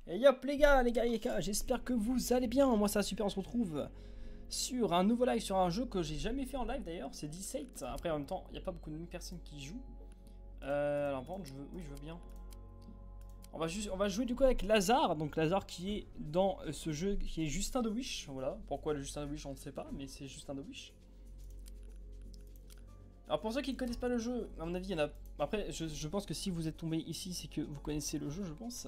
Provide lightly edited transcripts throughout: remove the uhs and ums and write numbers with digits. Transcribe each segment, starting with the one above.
Et yop les gars, j'espère que vous allez bien. Moi ça va super, on se retrouve sur un nouveau live sur un jeu que j'ai jamais fait en live d'ailleurs, c'est D7. Après en même temps, il n'y a pas beaucoup de personnes qui jouent. Alors par contre, oui je veux bien. On va jouer du coup avec Lazare, donc Lazare qui est dans ce jeu qui est Justin de Wish. Voilà, pourquoi le Justin de Wish on ne sait pas, mais c'est Justin de Wish. Alors pour ceux qui ne connaissent pas le jeu, à mon avis il y en a... Après je pense que si vous êtes tombé ici c'est que vous connaissez le jeu je pense.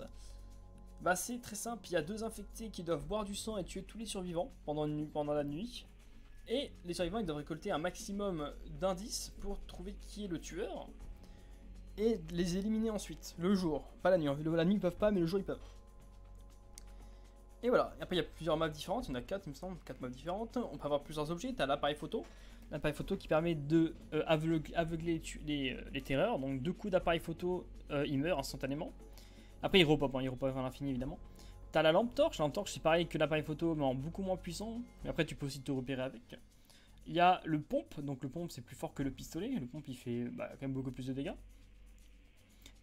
Bah c'est très simple, il y a deux infectés qui doivent boire du sang et tuer tous les survivants pendant la nuit. Et les survivants ils doivent récolter un maximum d'indices pour trouver qui est le tueur. Et les éliminer ensuite, le jour, pas la nuit. La nuit ils peuvent pas mais le jour ils peuvent. Et voilà, et après il y a plusieurs maps différentes, il y en a 4 il me semble, 4 maps différentes. On peut avoir plusieurs objets, tu as l'appareil photo. L'appareil photo qui permet de aveugler les terreurs. Donc 2 coups d'appareil photo, il meurt instantanément. Après il repop à l'infini évidemment. T'as la lampe torche c'est pareil que l'appareil photo mais en beaucoup moins puissant. Mais après tu peux aussi te repérer avec. Il y a le pompe, donc le pompe c'est plus fort que le pistolet. Le pompe il fait quand même beaucoup plus de dégâts.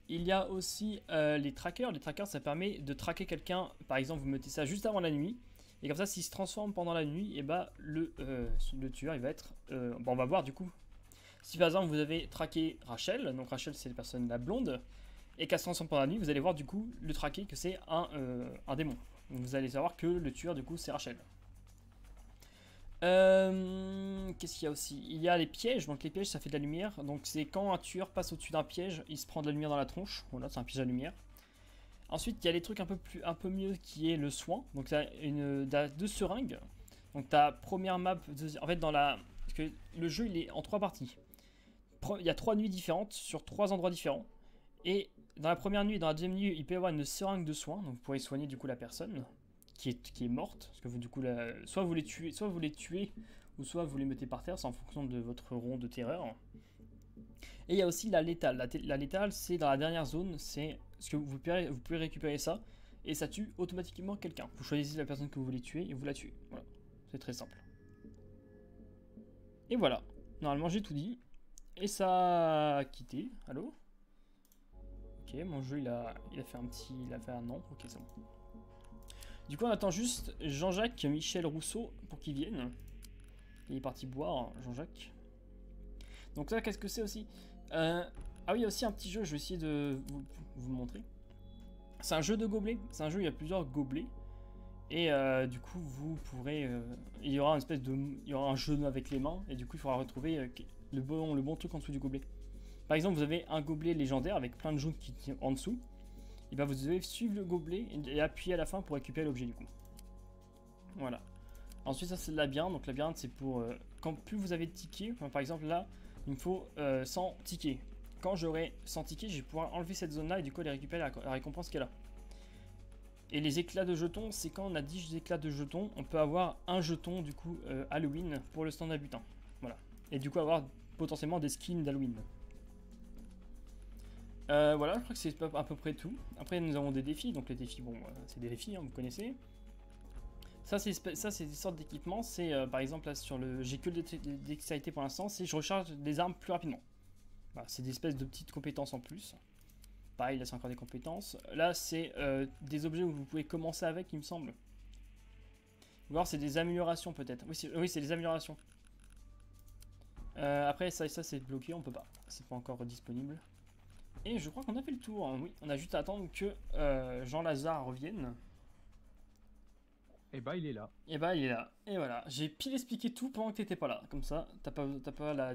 Il y a aussi les trackers. Les trackers ça permet de traquer quelqu'un. Par exemple vous mettez ça juste avant la nuit. Et comme ça s'il se transforme pendant la nuit, et bah le tueur il va être... bon on va voir du coup. Si par exemple vous avez traqué Rachel, donc Rachel c'est la personne la blonde. Et qu'elle se transforme pendant la nuit, vous allez voir du coup le traquer que c'est un démon. Donc vous allez savoir que le tueur du coup c'est Rachel. Qu'est-ce qu'il y a aussi? Il y a les pièges, donc les pièges ça fait de la lumière. Donc c'est quand un tueur passe au-dessus d'un piège, il se prend de la lumière dans la tronche. Voilà, c'est un piège à lumière. Ensuite il y a les trucs un peu mieux qui est le soin. Donc tu as deux seringues. Donc ta première map, en fait dans la... Parce que le jeu il est en 3 parties. Il y a 3 nuits différentes sur 3 endroits différents. Et dans la première nuit et dans la deuxième nuit, il peut y avoir une seringue de soins, donc vous pourrez soigner du coup la personne qui est morte, parce que vous, du coup, soit vous les tuez, ou soit vous les mettez par terre, c'est en fonction de votre rond de terreur. Et il y a aussi la létale. La létale, c'est dans la dernière zone, c'est ce que vous pouvez récupérer ça, et ça tue automatiquement quelqu'un. Vous choisissez la personne que vous voulez tuer, et vous la tuez. Voilà, c'est très simple. Et voilà, normalement j'ai tout dit. Et ça a quitté, allô? Ok, mon jeu il a fait un an, ok c'est bon. Du coup on attend juste Jean-Jacques Michel Rousseau pour qu'il vienne. Il est parti boire, Jean-Jacques. Donc là qu'est-ce que c'est aussi Ah oui il y a aussi un petit jeu, je vais essayer de vous le montrer. C'est un jeu de gobelets, c'est un jeu où il y a plusieurs gobelets. Et du coup vous pourrez... il y aura il y aura un jeu avec les mains, et du coup il faudra retrouver le bon truc en dessous du gobelet. Par exemple, vous avez un gobelet légendaire avec plein de jaunes qui sont en dessous. Et bien vous devez suivre le gobelet et appuyer à la fin pour récupérer l'objet du coup. Voilà. Ensuite ça c'est le labyrinthe. Donc labyrinthe c'est pour... quand plus vous avez de tickets, par exemple là, il me faut 100 tickets. Quand j'aurai 100 tickets, je vais pouvoir enlever cette zone là et du coup aller récupérer la récompense qu'elle a. Et les éclats de jetons, c'est quand on a 10 éclats de jetons, on peut avoir un jeton du coup Halloween pour le stand à butin. Voilà. Et du coup avoir potentiellement des skins d'Halloween. Voilà, je crois que c'est à peu près tout. Après, nous avons des défis. Donc, les défis, bon, c'est des défis, hein, vous connaissez. Ça, c'est des sortes d'équipements. C'est par exemple, là, sur le. J'ai que le dextérité pour l'instant. C'est je recharge des armes plus rapidement. Voilà, c'est des espèces de petites compétences en plus. Pareil, là, c'est encore des compétences. Là, c'est des objets où vous pouvez commencer avec, il me semble. Ou alors, c'est des améliorations, peut-être. Oui, c'est des améliorations. Après, ça c'est bloqué, on peut pas. C'est pas encore disponible. Et je crois qu'on a fait le tour, hein. Oui, on a juste à attendre que Jean Lazare revienne. Et bah il est là. Et bah il est là, et voilà. J'ai pile expliqué tout pendant que t'étais pas là. Comme ça, t'as pas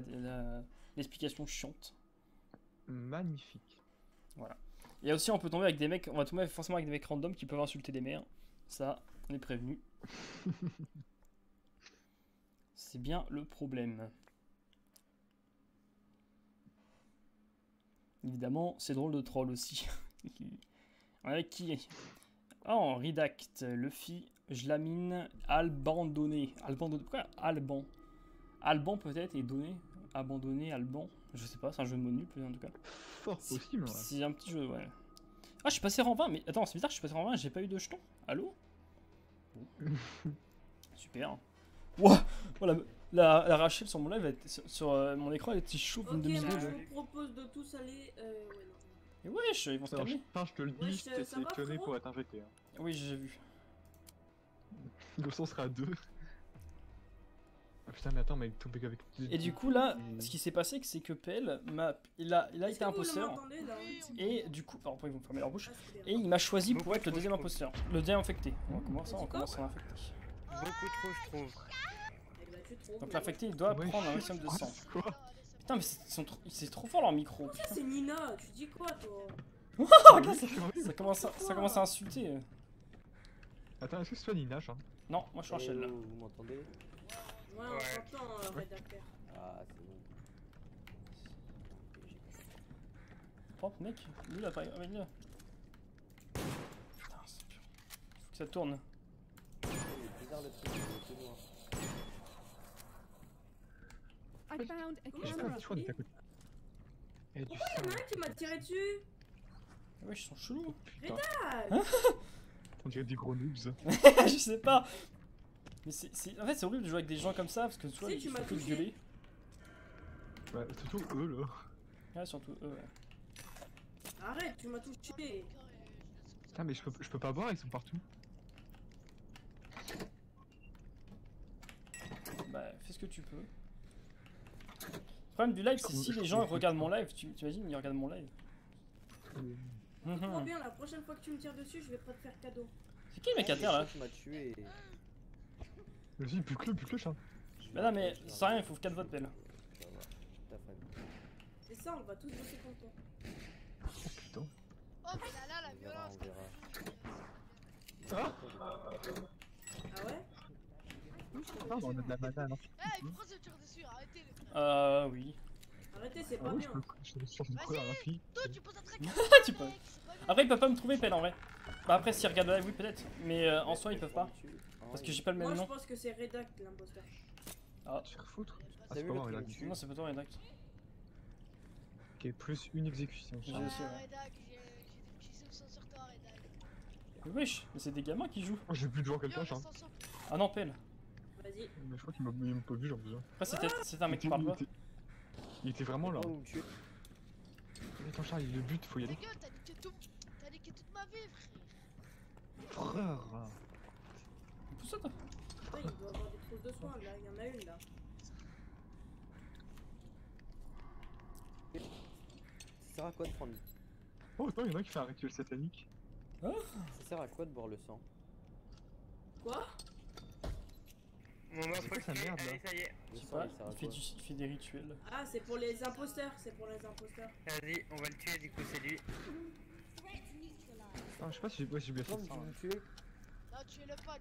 l'explication chiante. Magnifique. Voilà. Et aussi on peut tomber avec des mecs, on va tomber forcément avec des mecs random qui peuvent insulter des mères. Ça, on est prévenu. C'est bien le problème. Évidemment, c'est drôle de troll aussi. Avec qui? Oh, Redact, Luffy, Jlamine, Albandonné. Albandonné. Pourquoi Alban? Alban peut-être et donné. Abandonné, Alban. Je sais pas, c'est un jeu de mots nul en tout cas. Fort possible, ouais. C'est un petit jeu, ouais. Ah, je suis passé rang 20, mais attends, c'est bizarre, je suis passé rang 20, j'ai pas eu de jetons. Allô? Bon. Super. Ouah, voilà, la Rachel sur mon live, sur mon écran, elle était chauve une Ok, demi-seconde. moi je vous propose de tous aller. Ouais, non. Et wesh, ils vont se calmer. Enfin, je te le dis, Wesh, je t'ai ça va, sélectionné frérot pour être infecté. Hein. Oui, j'ai vu. Le son sera à 2. Ah putain, mais attends, mais tomber avec. Et du coup, là, ce qui s'est passé, c'est que Pell il a Est-ce été que vous imposteur. m'entendez, là Et du coup, alors après ils vont fermer leur bouche. Ah, c'est Et bien. il m'a choisi pour Beaucoup être le trop, deuxième je trouve. imposteur. Le deuxième infecté. On va commencer, on commence à l'infecté. Beaucoup trop, je trouve. Eh ben, tu trouves, Donc mais l'infecté, il doit Ouais, prendre un je- maximum de sang. Quoi? Putain, mais c'est trop fort leur micro. ouais. Ça, c'est Nina, tu dis quoi, toi? Oh, regarde, ça commence à insulter. Attends, est-ce que c'est toi Nina, hein? Non, moi je suis Rachel là. Vous m'entendez? Ouais, on Ouais. t'entend, rédacteur. Ah, c'est bon. Propre mec, lui là, pareil. Ah, mais là. Putain, c'est pur. Faut que ça tourne. C'est bizarre le truc, c'est tout noir. I found a Comment Je sais camera. pas, je crois qu'on est à côté. Eh, du Il y en a un qui m'a tiré dessus. Ouais, ils sont chelous. putain, Ah, on dirait des gros noobs. Je sais pas. Mais en fait, c'est horrible de jouer avec des gens comme ça parce que tu vois, Si, ils tu font m'as que de touché. gueuler. Ouais, surtout eux là. Ouais, surtout eux, ouais. arrête, tu m'as touché. Putain, mais je peux pas voir, ils sont partout. Bah, fais ce que tu peux. Le problème du live, c'est si les gens regardent mon live, tu t'imagines, ils regardent mon live. Trop Mhm. bien, la prochaine fois que tu me tires dessus, je vais pas te faire cadeau. C'est qui le mec à terre là? Tu m'as tué. Vas-y, bute-le, chat. Bah non, mais ça sert à rien, il faut 4 votes, Pell. Ça va, ta famille. C'est ça, on va tous bosser contre toi. Oh putain. Oh mais là, la On verra, violence. on verra. Ah Ah ouais? non, on a de la mana alors. Eh, pourquoi se tire dessus? Arrêtez. Oui. Arrêtez, c'est Ah pas ouais, bien. je peux changer de couleur à la fille. Toi, tu poses un track. Tu peux. Après, ils peuvent pas me trouver, Pell en vrai. Bah, après, s'ils regardent le live, oui, peut-être. Mais en soi, ils peuvent pas. Parce que j'ai pas le Moi, même je nom. pense que c'est Redact l'imposteur. Tu vas foutre. Ah, T'as c'est vu pas le moi, là. truc Non, c'est pas toi, Redact. Ok, plus une exécution. J'ai Ah, aussi, ouais. Redac, j'ai des petits soupçons sur toi, Redac. Mais wesh, mais c'est des gamins qui jouent. Oh, j'ai plus de jouer quelqu'un, Yo, chat. reste ensemble. Ah non, Pell. Vas-y. Mais je crois qu'il m'a même pas vu, genre besoin. Après, c'était un mec qui parle pas. Il était vraiment là. Oh, vous me tuez. Attends, Charles, le but, faut y aller. Les gars, t'as niqué toute ma vie, frère. Frère. Tout ça, toi. Putain, il doit avoir des trousses de soins, là. Il y en a une, là. Ça sert à quoi de prendre. Oh, attends, il y en a un qui fait un rituel satanique. Ça sert à quoi de boire le sang? Quoi? Mon C'est quoi sa merde, là? Allez, ça y est. Le Je sais sang, pas, il sert à il fait, quoi? il fait des rituels. Ah, c'est pour les imposteurs. C'est pour les imposteurs. Vas-y, on va le tuer, du coup, c'est lui. Ah, je sais pas si j'ai bien fait Comme ça. tu hein. me tues. Non, tuez-le pas,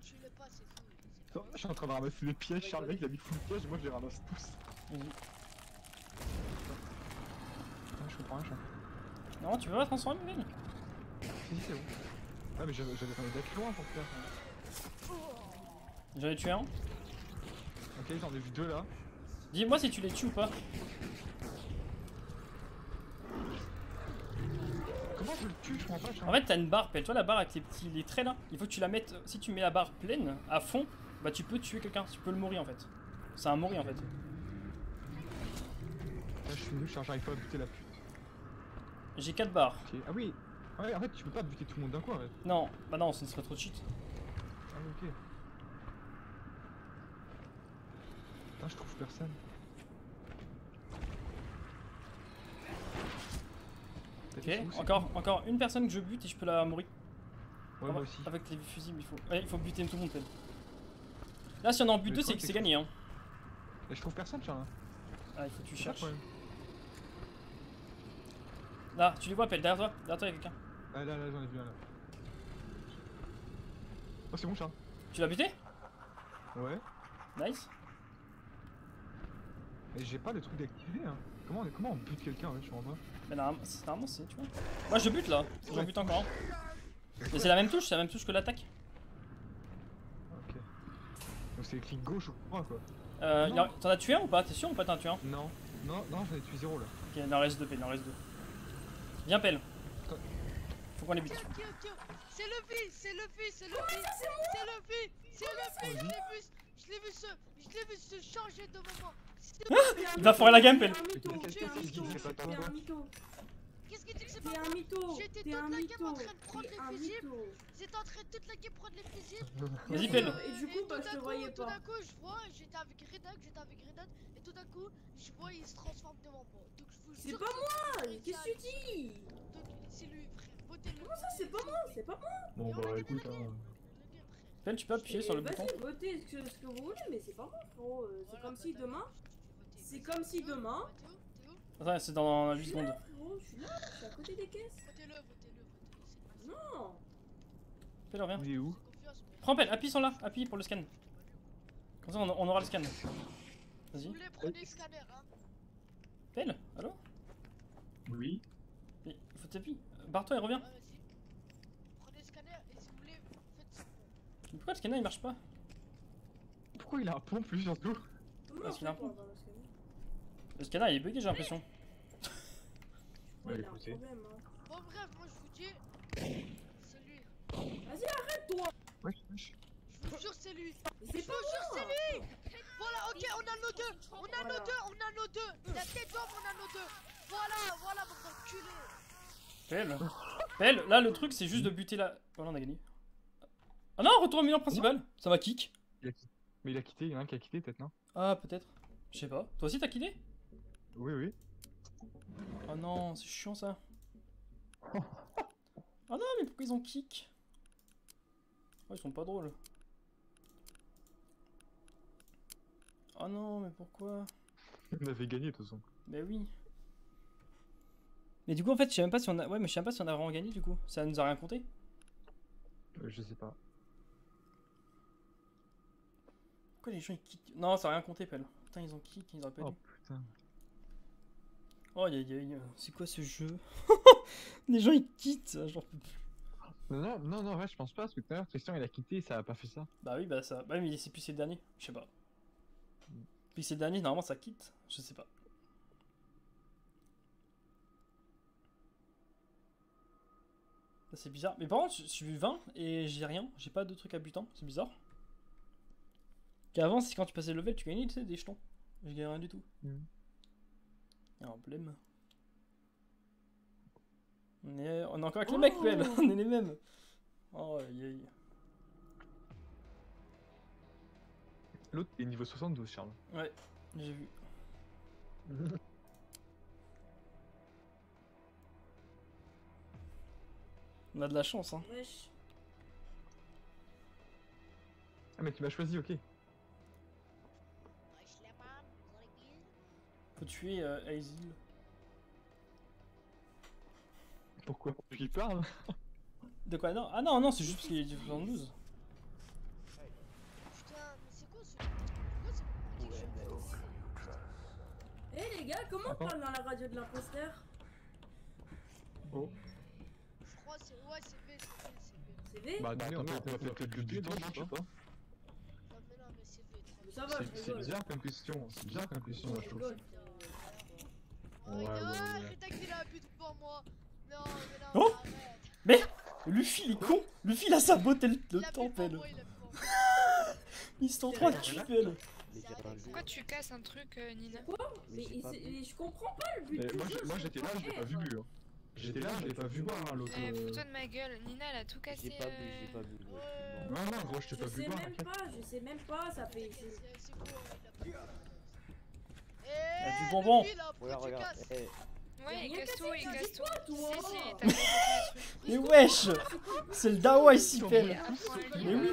c'est fou. Attends, je suis en train de ramasser les pièges, Charles, le mec, il a mis full piège, moi je les ramasse tous. Vas-y. Ah, je comprends rien, Charles. Non, tu veux pas transformer, Pell? Si, c'est bon. Ah, mais j'avais fait un deck loin pour faire ça. J'en ai tué un. Ok, j'en ai vu deux là. Dis-moi si tu les tues ou pas. Comment je le tue? Je comprends pas, Charles. En fait, t'as une barre, Pell. Tu vois la barre avec les traits là? Il faut que tu la mettes. Si tu mets la barre pleine, à fond, bah tu peux tuer quelqu'un. Tu peux le mourir en fait. C'est un mourir en fait. Là, je suis nul, Charles, j'arrive pas à buter la pute. J'ai 4 barres. Ok. Ah oui. Ouais, en fait, tu peux pas buter tout le monde d'un coup, en fait. Non, bah non, ce serait trop de cheat. Ah, ok. Ah, je trouve personne. Ok, encore une personne que je bute et je peux la mourir. Ouais, moi aussi. Avec les fusibles, il faut. Ouais, il faut buter tout le monde, Pell. Là, si on en bute Mais deux, toi, c'est c'est gagné, hein. Et je trouve personne, Charles. Ah, il faut que tu C'est ça le cherches. problème. Là, tu les vois, Pell, derrière toi. Derrière toi, il y a quelqu'un. Ah, là, j'en ai vu un là. Oh, c'est bon, Charles. Tu l'as buté? Ouais. Nice. Mais j'ai pas le truc d'activer, hein. Comment on bute quelqu'un, ouais, je comprends pas. Mais normalement, c'est, tu vois. Moi, je bute là. J'en bute encore un. Mais c'est la même touche que l'attaque. Ok. Donc c'est clic gauche ou droit, quoi. T'en as tué un ou pas? T'es sûr ou pas t'en as tué un? Non, j'en ai tué 0 là. Ok, il en reste deux, Pell, il en reste deux. Viens, Pell. Faut qu'on les bute. Ok. C'est le fils, c'est le fils. Je l'ai vu se changer de moment. Il va foirer la game, Pell. C'est un mytho. Qu'est-ce que c'est, C'est un mytho. Qu'est-ce que tu dis que c'est T'es pas un moi? mytho. J'étais T'es toute un la game mytho. en train de prendre T'es les un fusibles. mytho. J'étais en train de toute la game prendre les fusibles. Vas-y, Bien pelle. sûr, Et du coup, bah, je te voyais Tout pas. d'un coup, je vois, j'étais avec Redan, et tout d'un coup, je vois, il se transforme devant moi. Donc je vous C'est jure pas que moi. c'est Qu'est-ce que tu dis? Donc c'est lui, frère. Votez-le. Comment ça, c'est pas moi? C'est pas moi. Bon, Et on a bah gagné écoute, la game. hein. Le game, frère. Pelle, tu peux appuyer sur le bouton. Vas-y, votez ce que vous voulez, mais c'est pas moi, frérot. C'est Voilà, comme bah, si d'accord, demain. je te C'est voter. comme si T'es où demain. T'es où Attends, c'est dans 8 Je suis secondes. là, frérot. Je suis là. Je suis à côté des caisses. Votez-le. C'est Non. Pelle, reviens. Il est où? confiance, mais. Prends Pelle, appuie sur là, appuie pour le scan. Comme ça, on aura le scan. Si Vas-y. vous voulez, prenez le scanner, hein. Pelle, allô? Oui. Mais faut t'appuyer. Barre-toi et reviens. Ouais, vas-y. Prenez le scanner et si vous voulez, faites ça. Mais pourquoi le scanner il marche pas? Pourquoi il a un pont plus surtout? Comment Parce on qu'il a un fait pour pont. avoir le scanner? Le scanner il est bugué, j'ai l'impression. Ouais, il a un écoutez. problème. Hein. Bon, bref, moi je vous dis. C'est lui. Vas-y, arrête-toi. Wesh, wesh. Je vous jure, c'est lui. Mais Je c'est vous pas jure, moi. c'est lui. Voilà, ok, on a nos deux. On a Voilà. nos deux. La tête d'homme, on a nos deux. Voilà, mon enculé. Pelle. Pelle, là le truc c'est juste de buter la. Voilà, on a gagné. Ah non, retour au milieu principal. Ça m'a kick. Mais il a quitté, il y en a un qui a quitté peut-être, non? Ah, peut-être. Je sais pas. Toi aussi t'as quitté? Oui, oui. Oh non, c'est chiant ça. Oh non, mais pourquoi ils ont kick? Oh, ils sont pas drôles. Oh non, mais pourquoi? On avait gagné de toute façon. Mais oui. Mais du coup, en fait, je sais même pas si on a. Ouais, mais je sais même pas si on a vraiment gagné du coup. Ça nous a rien compté? Je sais pas. Pourquoi les gens ils quittent? Non, ça a rien compté, Pelle. Putain, ils ont kick, ils auraient pas Oh dû. putain. Oh, c'est quoi ce jeu? Les gens ils quittent, j'en peux plus. Non, ouais, je pense pas, parce que tout à l'heure, Christian il a quitté et ça a pas fait ça. Bah oui, bah ça. Bah mais c'est plus c'est le dernier, je sais pas. Puis c'est le dernier, normalement ça quitte, je sais pas. Ça, c'est bizarre. Mais par contre, je suis 20 et j'ai rien, j'ai pas de truc à butin, c'est bizarre. Qu'avant, c'est quand tu passais le level, tu gagnais tu sais, des jetons. J'ai gagné rien du tout. Y'a un problème. On est encore avec les mecs, Pelle, on est les mêmes. Oh, aïe aïe. L'autre est niveau 72, Charles. Ouais, j'ai vu. On a de la chance, hein. Wesh. Ah, mais tu m'as choisi, ok. Faut tuer Aizil. Pourquoi? Parce qu'il parle? De quoi? Non. Ah non, non, c'est juste parce qu'il est 72. Putain, mais c'est quoi ce. Pourquoi c'est. Eh les gars, comment on Attends. parle dans la radio de l'imposteur? Oh. Je crois que c'est. Ouais, c'est B. C'est V? Bah, non, on va peut-être le buter, je sais pas. Non, mais non, mais c'est B. Mais ça va, je C'est rigole. bizarre comme question, c'est bizarre comme question, moi, Je je trouve. rigole. Oh, Ouais, non, ouais. arrête qu'il a un but devant moi. Non, mais non, Oh arrête. Mais Luffy, il est con. Luffy, il a saboté le Il a temps, bu devant Pelle. moi, il a bu devant moi. Ils sont en train de tuer, Pelle. Les gars, un jeu. Pourquoi tu casses un truc, Nina? Mais j'ai pas et je comprends pas le but du jeu. Moi j'étais là, je l'ai pas vu bu. Hein. J'étais là, je l'ai pas vu boire hein, l'autre. Fous-toi de ma gueule. Nina, elle a tout cassé. J'ai pas bu, j'ai pas bu. gros, je suis mort. Non, gros, je t'ai Je pas vu sais boire. même t'inquiète. pas, je sais même pas, ça fait. C'est beau, il a pas. y a du Eh, bonbon. Luffy, là, pourquoi Regarde, tu regarde. casses Eh, Ouais, il Rien casse tout, cassé, il t'as casse dit tout. quoi, toi? Si, si, t'as cassé tous les trucs. Mais wesh. C'est le Dawa ici, Pelle. Et après, Mais oui.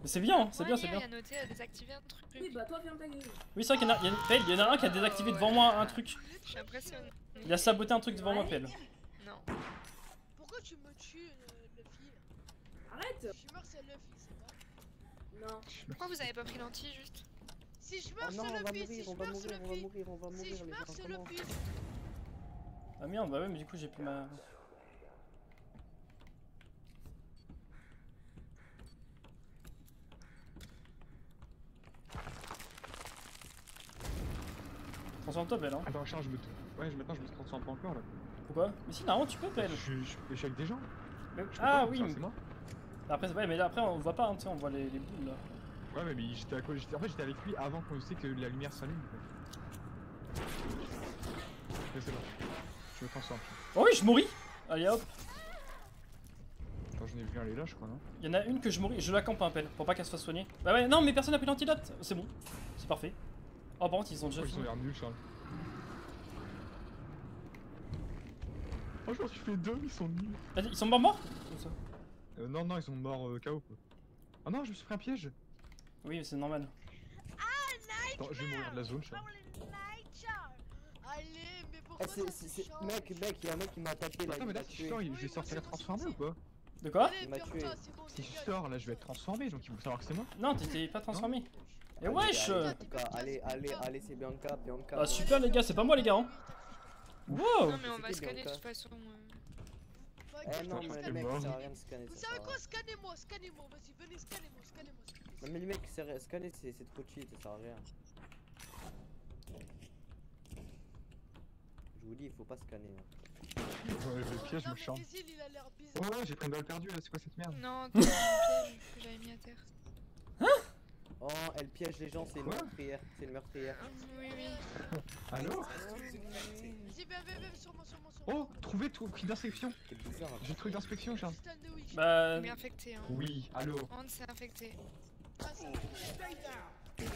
Mais c'est bien, c'est bien, c'est bien. Il y a noté à désactiver un truc. Oui, bah toi, ferme ta gueule. Oui, c'est vrai qu'il y en a, Pelle, il y en a un qui a désactivé devant moi un truc. Je suis impressionnée. Il a saboté un truc devant moi, Pelle. Non. Pourquoi tu me tues, Luffy? Arrête. Si je meurs, c'est Luffy, c'est pas. Non. Pourquoi vous avez pas pris l'anti juste? Si je Oh meurs, non, c'est on va Luffy. Si mourir, je on va meurs, c'est mourir, on va Luffy. mourir, on va Si mourir, je les meurs, gars, c'est comment? Luffy. Ah merde, bah ouais, mais du coup j'ai plus ma. Transforme-toi, Pelle, hein. Attends, Charles, maintenant je me transforme pas encore là. Pourquoi? Mais si, normalement tu peux, Pelle. Je suis avec des gens. Mais- Je peux Ah pas, oui, ça, mais... c'est moi. Après, ouais, mais là, après on voit pas, hein, tu sais, on voit les boules là. Ouais, mais j'étais à quoi? En fait, j'étais avec lui avant qu'on sait que la lumière s'allume. En fait. Mais c'est bon. Je me transforme. Oh oui, je mouris. Allez hop. Attends, j'en ai vu un, elle est là, je crois, non? Il y en a une que je mouris. Je la campe un pelle pour pas qu'elle se fasse soigner. Bah ouais, non, mais personne n'a pris l'antidote. C'est bon. C'est parfait. Oh, par contre, ils ont déjà Oh, ils ont fini. l'air nuls, Charles. Oh, j'en suis fait 2, ils sont nuls. Ah, ils sont morts comme ça. Non, non, ils sont morts KO quoi. Oh non, je me suis pris un piège. Oui, c'est normal. Attends, je vais mourir de la zone, Charles. Allez, mais pourquoi ça se change? Mec, il y a un mec qui m'a attaqué là. Attends, mais là, si je sors, je vais sortir transformé ou pas? De quoi? Allez, Il m'a tué. Bianca, c'est bon, Si je dégage. sors, là, je vais être transformé, donc ils vont savoir que c'est moi. Non, t'étais pas transformé. Et Allez, wesh! allez, allez, c'est Bianca. Ah, super les gars, c'est pas moi les gars. Hein. Wow! Non, mais on va C'était scanner de Bianca. toute façon. Eh non, mais les mecs, ça sert à rien de scanner. Vous ça savez sert à quoi? rien. Scannez-moi, scannez-moi, vas-y, venez, scannez-moi, scannez-moi. Non, mais les mecs, scanner, c'est trop cheat, ça sert à rien. Je vous dis, il faut pas scanner. Hein. Ouais, le piège Non, me mais charme. Vézil, il a l'air bizarre. Oh ouais, j'ai pris une balle perdue là, c'est quoi cette merde? Non, c'est un piège que j'avais mis à terre. Oh, elle piège les gens, c'est une Quoi meurtrière. C'est une meurtrière. Oui, oui. Allô? Vas-y, viens, sur moi. Oh, trouvé tout prix d'inspection. C'est bizarre. J'ai le truc d'inspection, Charles. Système de Witch. Bah. Il est infecté. Hein. Oui, allô. On s'est infecté. Ah, ça.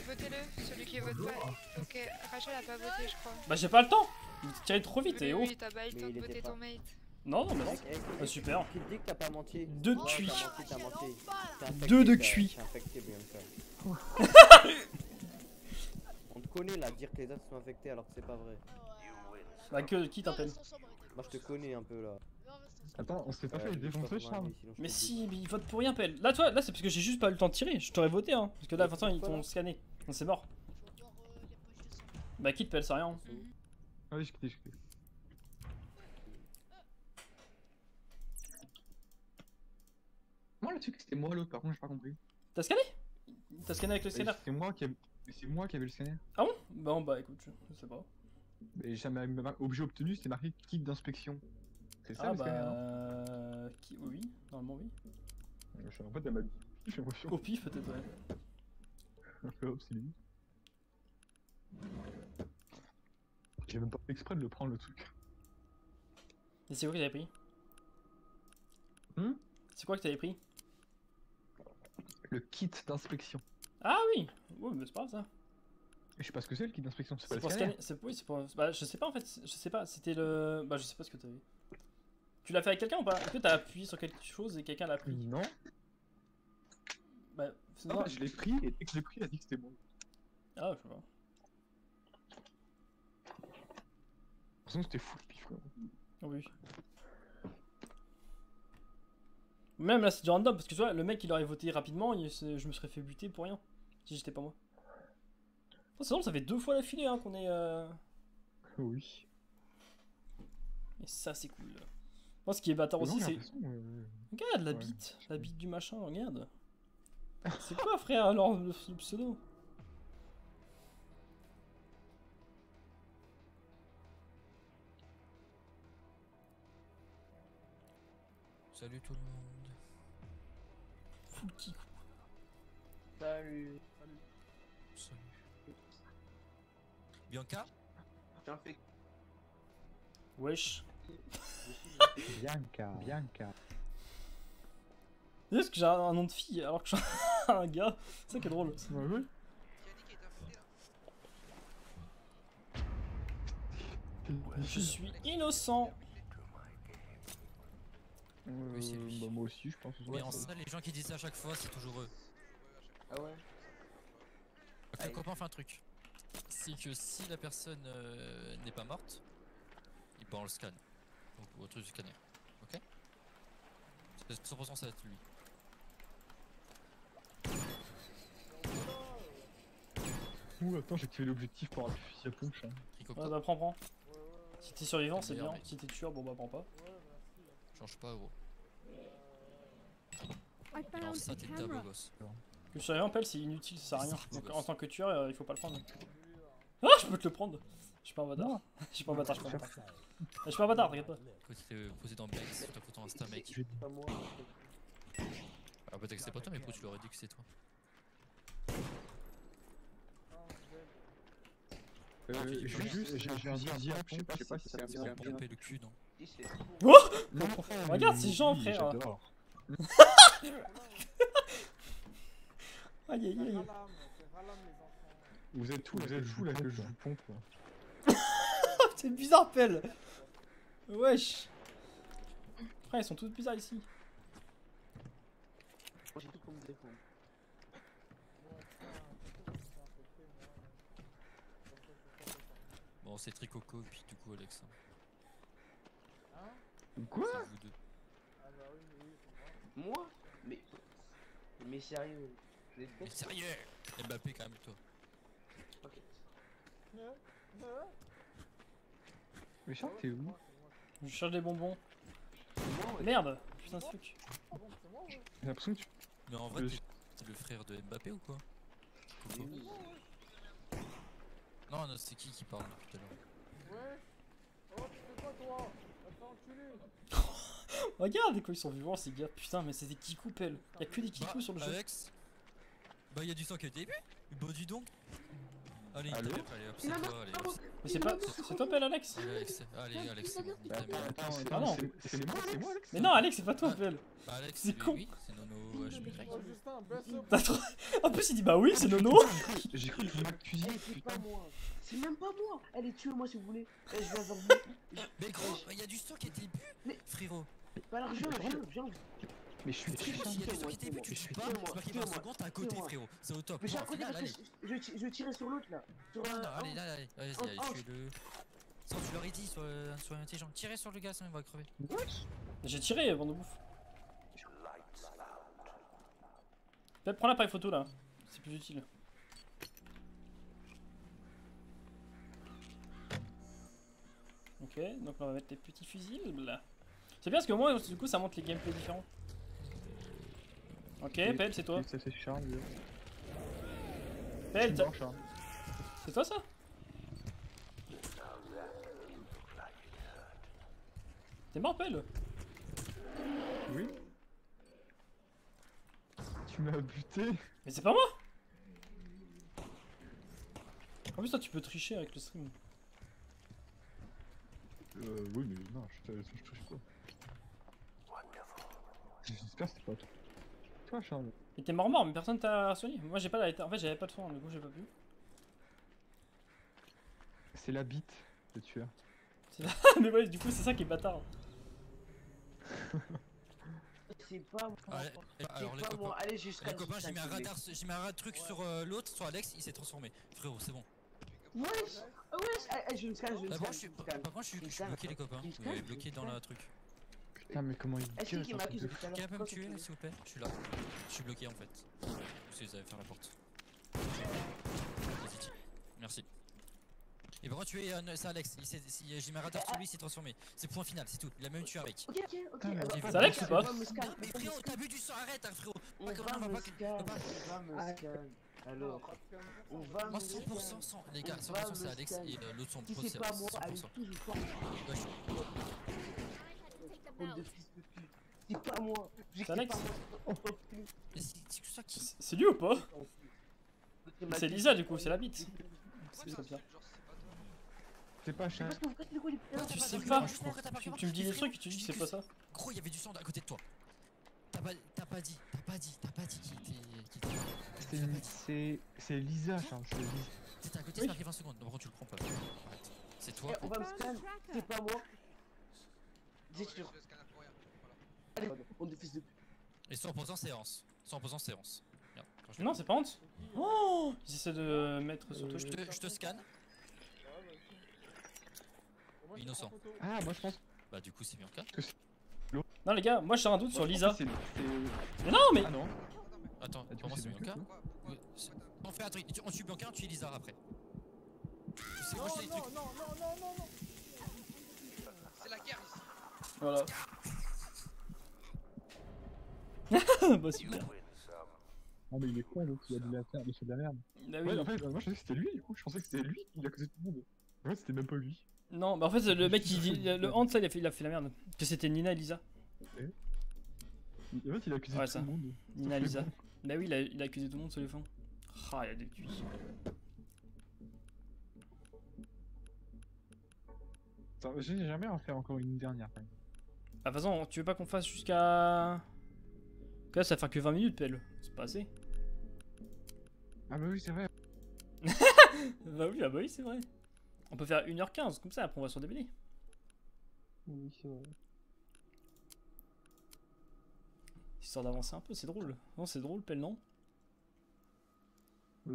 Votez-le, celui qui vote pas. Ok, Rachel a pas voté, je crois. Bah, j'ai pas le temps! Vous tirez trop vite, Oui, et oh! oui, t'as pas eu le Mais temps de il était voter pas. ton mate. Non, non, mais non. Mec, Ah, super. Qui te dit que t'as pas menti? Deux de Oh, cuit. T'as menti. T'es infecté, Deux de t'es- cuit. t'es infecté, Bianca. On te connaît là, dire que les autres sont infectés alors que c'est pas vrai. Bah, qui t'appelle? Moi je te connais un peu là. Attends, on s'est pas fait je défoncer, sais pas comment Charles. aller, sinon je Mais te le dis. si, mais il vote pour rien, Pelle. Là, toi, là, c'est parce que j'ai juste pas eu le temps de tirer. Je t'aurais voté, hein. Parce que là, de toute façon, ils t'ont scanné. Donc, c'est mort. Bah, quitte Pelle, c'est rien. Allez, je quitte. Moi le truc c'était moi l'autre, par contre j'ai pas compris. T'as scanné? T'as scanné avec le scanner? C'est moi qui avais le scanner. Ah bon? Bon, bah, écoute, je sais pas. Et jamais objet obtenu, c'était marqué kit d'inspection. C'est ça Ah, le scanner, non? bah. Oui, normalement, oui. En fait, elle m'a dit. J'ai l'impression. Au pif, peut-être, ouais. Hop, c'est lui. J'ai même pas fait exprès de le prendre le truc. Et c'est quoi que t'avais pris? C'est quoi que t'avais pris? Le kit d'inspection. Ah oui! Ouais, mais c'est pas grave ça. Je sais pas ce que c'est le kit d'inspection, c'est pas C'est le pour scanner. scanner. Oui, c'est pour. Bah, je sais pas en fait. Je sais pas. C'était le. Bah, je sais pas ce que t'avais. Tu l'as fait avec quelqu'un ou pas? Est-ce que t'as appuyé sur quelque chose et quelqu'un l'a pris? Non. Bah, Non, je l'ai pris et dès que je l'ai pris, il a dit que c'était bon. Ah, je sais pas. De toute façon, c'était full pif, frère. Oui. Même là, c'est du random parce que tu vois, le mec il aurait voté rapidement, je me serais fait buter pour rien. Si j'étais pas moi. C'est bon, ça fait 2 fois l'affilée hein, qu'on est. Oui. Et ça, c'est cool. Moi, ce qui est bâtard aussi, Non, c'est. j'ai l'impression, Regarde la Ouais. bite. La bite du machin, regarde. C'est quoi, frère, alors, le pseudo? Salut tout le monde. Full kick. Salut. Salut. Bianca? Wesh. Bianca. Est-ce que j'ai un nom de fille alors que je suis un gars? C'est ça qui est drôle. Bah oui. Je suis innocent. Oui, c'est lui. Bah moi aussi, je pense. Mais en ça, les gens qui disent ça à chaque fois, c'est toujours eux. Ah ouais? Ok, le copain fait un truc. C'est que si la personne n'est pas morte, il peut en le scan. Donc au truc du scanner. Ok? 100% ça va être lui. Ouh, attends, j'ai activé l'objectif pour avoir le fusil à pompe. Hein. Ricoco, Ouais, bah prends. Si t'es survivant, c'est Meilleur, bien. mec. Si t'es tueur, bon bah prends pas. change pas gros. I Non, found ça a t'es camera. beau gosse. Le survivant, pelle, c'est inutile, ça sert à rien. C'est Donc beau en gosse. tant que tueur, il faut pas le prendre. Ah, je peux te le prendre. Je suis pas un bâtard. Je suis pas un bâtard, je suis pas un bâtard. Je suis pas un bâtard, t'inquiète pas. Quand tu t'es posé dans Banks sur ta photo Insta, mec. Pas moi. Ah, peut-être que c'est pas toi, mais pourquoi tu leur as dit que c'est toi? J'ai un fusil à pompe, je sais pas si c'est C'est un pour pomper le cul, non? Non, Regarde ces gens, frère. J'adore. Aïe aïe aïe. Vous êtes fous là que je vous pompe. C'est bizarre, pelle. Wesh. Frère, ils sont tous bizarres ici. J'ai tout pour me défendre. Bon, c'est Tricoco et puis du coup Alex. Quoi? C'est vous deux. Moi? Mais sérieux. Vous êtes Mais bête? sérieux! Mbappé quand même toi. Ok. Mais Charles, t'es où? Je cherche des bonbons. Moi, ouais. Merde. Putain, ce truc. J'ai l'impression que tu... Mais en vrai, t'es le frère de Mbappé ou quoi? Coco. Oui. Non, non, c'est qui parle depuis tout à l'heure? Regarde quand ils sont vivants, ces gars. Putain, mais c'est des kikous, pelle. Y'a que des kikous sur le jeu. Alex? Bah y'a du sang qui a été bu? Bah dis donc! Allez, Allô? allez hop, c'est toi, allez, hop. Mais c'est pas. C'est toi, pelle, Alex? Allez, Alex, allez, Alex, c'est bon, nique ta mère. Attends, Ah non. c'est moi, Alex. Mais non, Alex, c'est pas toi, pelle. Bah Alex, C'est con. oui, c'est Nono HBY. T'as trop. En plus, il dit bah oui, c'est Nono. J'ai cru que vous m'accusiez, C'est putain. pas moi. C'est même pas moi. Allez, tuez-moi si vous voulez. Eh, je viens vers vous. Mais gros, y'a du sang qui a été bu, Mais- frérot. Bah alors, viens. Mais je suis Y'a du sang qui a été bu, tu suis pas, tu Tuez-moi, marques 20 tuez-moi, secondes, t'es à côté, tuez-moi. frérot. C'est au top. Mais je suis à Bon, côté final, parce allez. que je tirais sur l'autre là. Sur Non, un. non, allez, là, allez, Oh, vas-y, oh. tuez-le. Sans tu leur ai dit, sois intelligent. Tirez sur le gars, sinon il va crever. J'ai tiré, bande de bouffe. Peut-être prends l'appareil photo là. C'est plus utile. Ok, donc on va mettre les petits fusibles. C'est bien parce que moi, du coup, ça montre les gameplays différents. Ok, Pelle, c'est toi. Ça, c'est Charles. Pelle, C'est mort, Charles. c'est toi ça? T'es mort, Pelle? Oui. Tu m'as buté. Mais c'est pas moi! En plus, toi, tu peux tricher avec le stream. Oui, mais non, je touche pas. J'espère que c'était pas toi. Toi, Charles. Et t'es mort, mais personne t'a soigné. Moi, j'ai pas la. En fait, j'avais pas de soin, du coup, j'ai pas pu. C'est la bite, le tueur. Mais ouais, du coup, c'est ça qui est bâtard. C'est pas moi. Allez, alors les C'est pas copains. moi. Allez, jusqu'à. Les copains, j'ai mis un radar, truc sur l'autre, sur Alex, il s'est transformé. Frérot, c'est bon. Wesh! Je me scanne, Par contre, je suis bloqué, les copains. Vous m'avez bloqué dans la truc. Putain, mais comment il Est-ce tire qu'il ça, m'accuse truc de tout à l'heure? Quelqu'un peut me Pourquoi tuer, tu- s'il vous plaît? Je suis là. Je suis bloqué en fait. Parce que vous avez fermé la porte. Vas-y, merci. Et par contre, c'est Alex. J'ai mis un radar sur lui, il s'est transformé. C'est point final, c'est tout. Il a même tué avec. Ok. C'est Alex ou pas? On me scanne. Mais frérot, t'as bu du sang, arrête, hein, frérot. On Pas va comme on va me pas. scanne. On va me scanne. Alors, on va Moi, me 100%, scanne. les gars, 100% c'est Alex et l'autre son Si pro, c'est c'est pas moi, allez 100%. toujours pas. Wesh. Bande de fils de pute. C'est pas moi. C'est Alex? Mais c'est que ça qui. C'est lui ou pas? C'est Lisa, du coup, c'est la bite. C'est comme ça. C'est pas Charles. Tu sais pas. Tu me dis des trucs et tu dis que c'est pas ça. Gros, il y avait du sang à côté de toi. T'as pas dit qui était. C'est Lisa, Charles. C'est Lisa. T'étais à côté, Oui. c'est marqué 20 secondes. Non, par contre, tu le prends pas. Arrête. C'est toi. On va me scanner. C'est pas moi. C'est sûr. Allez, bande de fils de pute. Et 100% séance. 100% séance. Merde. quand je- Non, c'est pas honte. Oh, ils essaient de mettre sur toi. Je te scanne. Innocent. Ah, moi je pense Bah, du coup, c'est Bianca. Non, les gars, moi j'ai un doute sur Lisa. c'est... Mais non, mais. Ah non. Attends, Ah, du pour coup, moi, c'est c'est Bianca. Bianca, Oui, on fait un truc. On tue Bianca, on tue Elisa après. C'est moi, j'ai des trucs. Voilà. Bah, super. Ah, mais il est con, l'autre, il a dit la merde, il fait de la merde. Bah Ouais, oui. en fait, moi je pensais que c'était lui, du coup, je pensais que c'était lui qui a causé tout le monde. En fait, c'était même pas lui. Non, bah en fait, le mec, le Hans, ça, il a fait la merde. Que c'était Nina et Lisa. En fait, il a accusé Ouais, tout ça. le monde. Nina et les Lisa. bons. Bah oui, il a accusé tout le monde sur les fonds. Ah, il y a des cuits. Attends, j'ai jamais en fait encore une dernière. Quand même. Ah, de toute façon, tu veux pas qu'on fasse jusqu'à. Là, ça fait que 20 minutes, pelle. C'est pas assez. Ah bah oui, c'est vrai. Bah oui, c'est vrai. On peut faire 1h15, comme ça, après on va sur DVD. Oui, c'est vrai. Histoire d'avancer un peu, c'est drôle. Non, c'est drôle, pelle, non?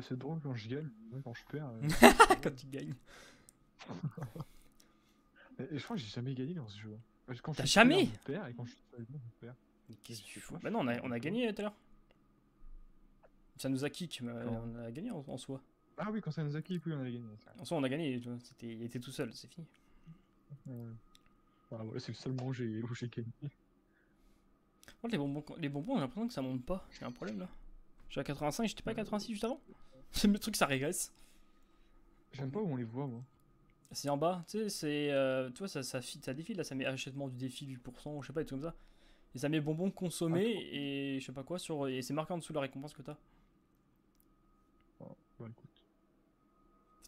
C'est drôle quand je gagne, ouais, quand je perds. Quand tu gagnes. Et je crois que j'ai jamais gagné dans ce jeu. Quand je T'as suis jamais? seul, je perds, et quand je suis seul, je perds. Mais qu'est-ce que tu fous? Bah non, on a gagné tout à l'heure. Ça nous a kick, mais on a gagné en soi. Ah oui, quand ça nous a kick, oui, on a gagné. En soi, on a gagné, tu vois, il était tout seul, c'est fini. Ah ouais, c'est le seul moment où j'ai gagné. Oh, les bonbons, j'ai l'impression que ça monte pas. J'ai un problème là. J'ai à 85, j'étais pas à 86 juste avant. C'est le truc, ça régresse. J'aime pas où on les voit, moi. C'est en bas, tu sais, c'est. Tu vois, ça défile là, ça met achètement du défi 8%, je sais pas, des trucs comme ça. Et ça met bonbons consommés et je sais pas quoi sur. Et c'est marqué en dessous la récompense que t'as. Bah écoute.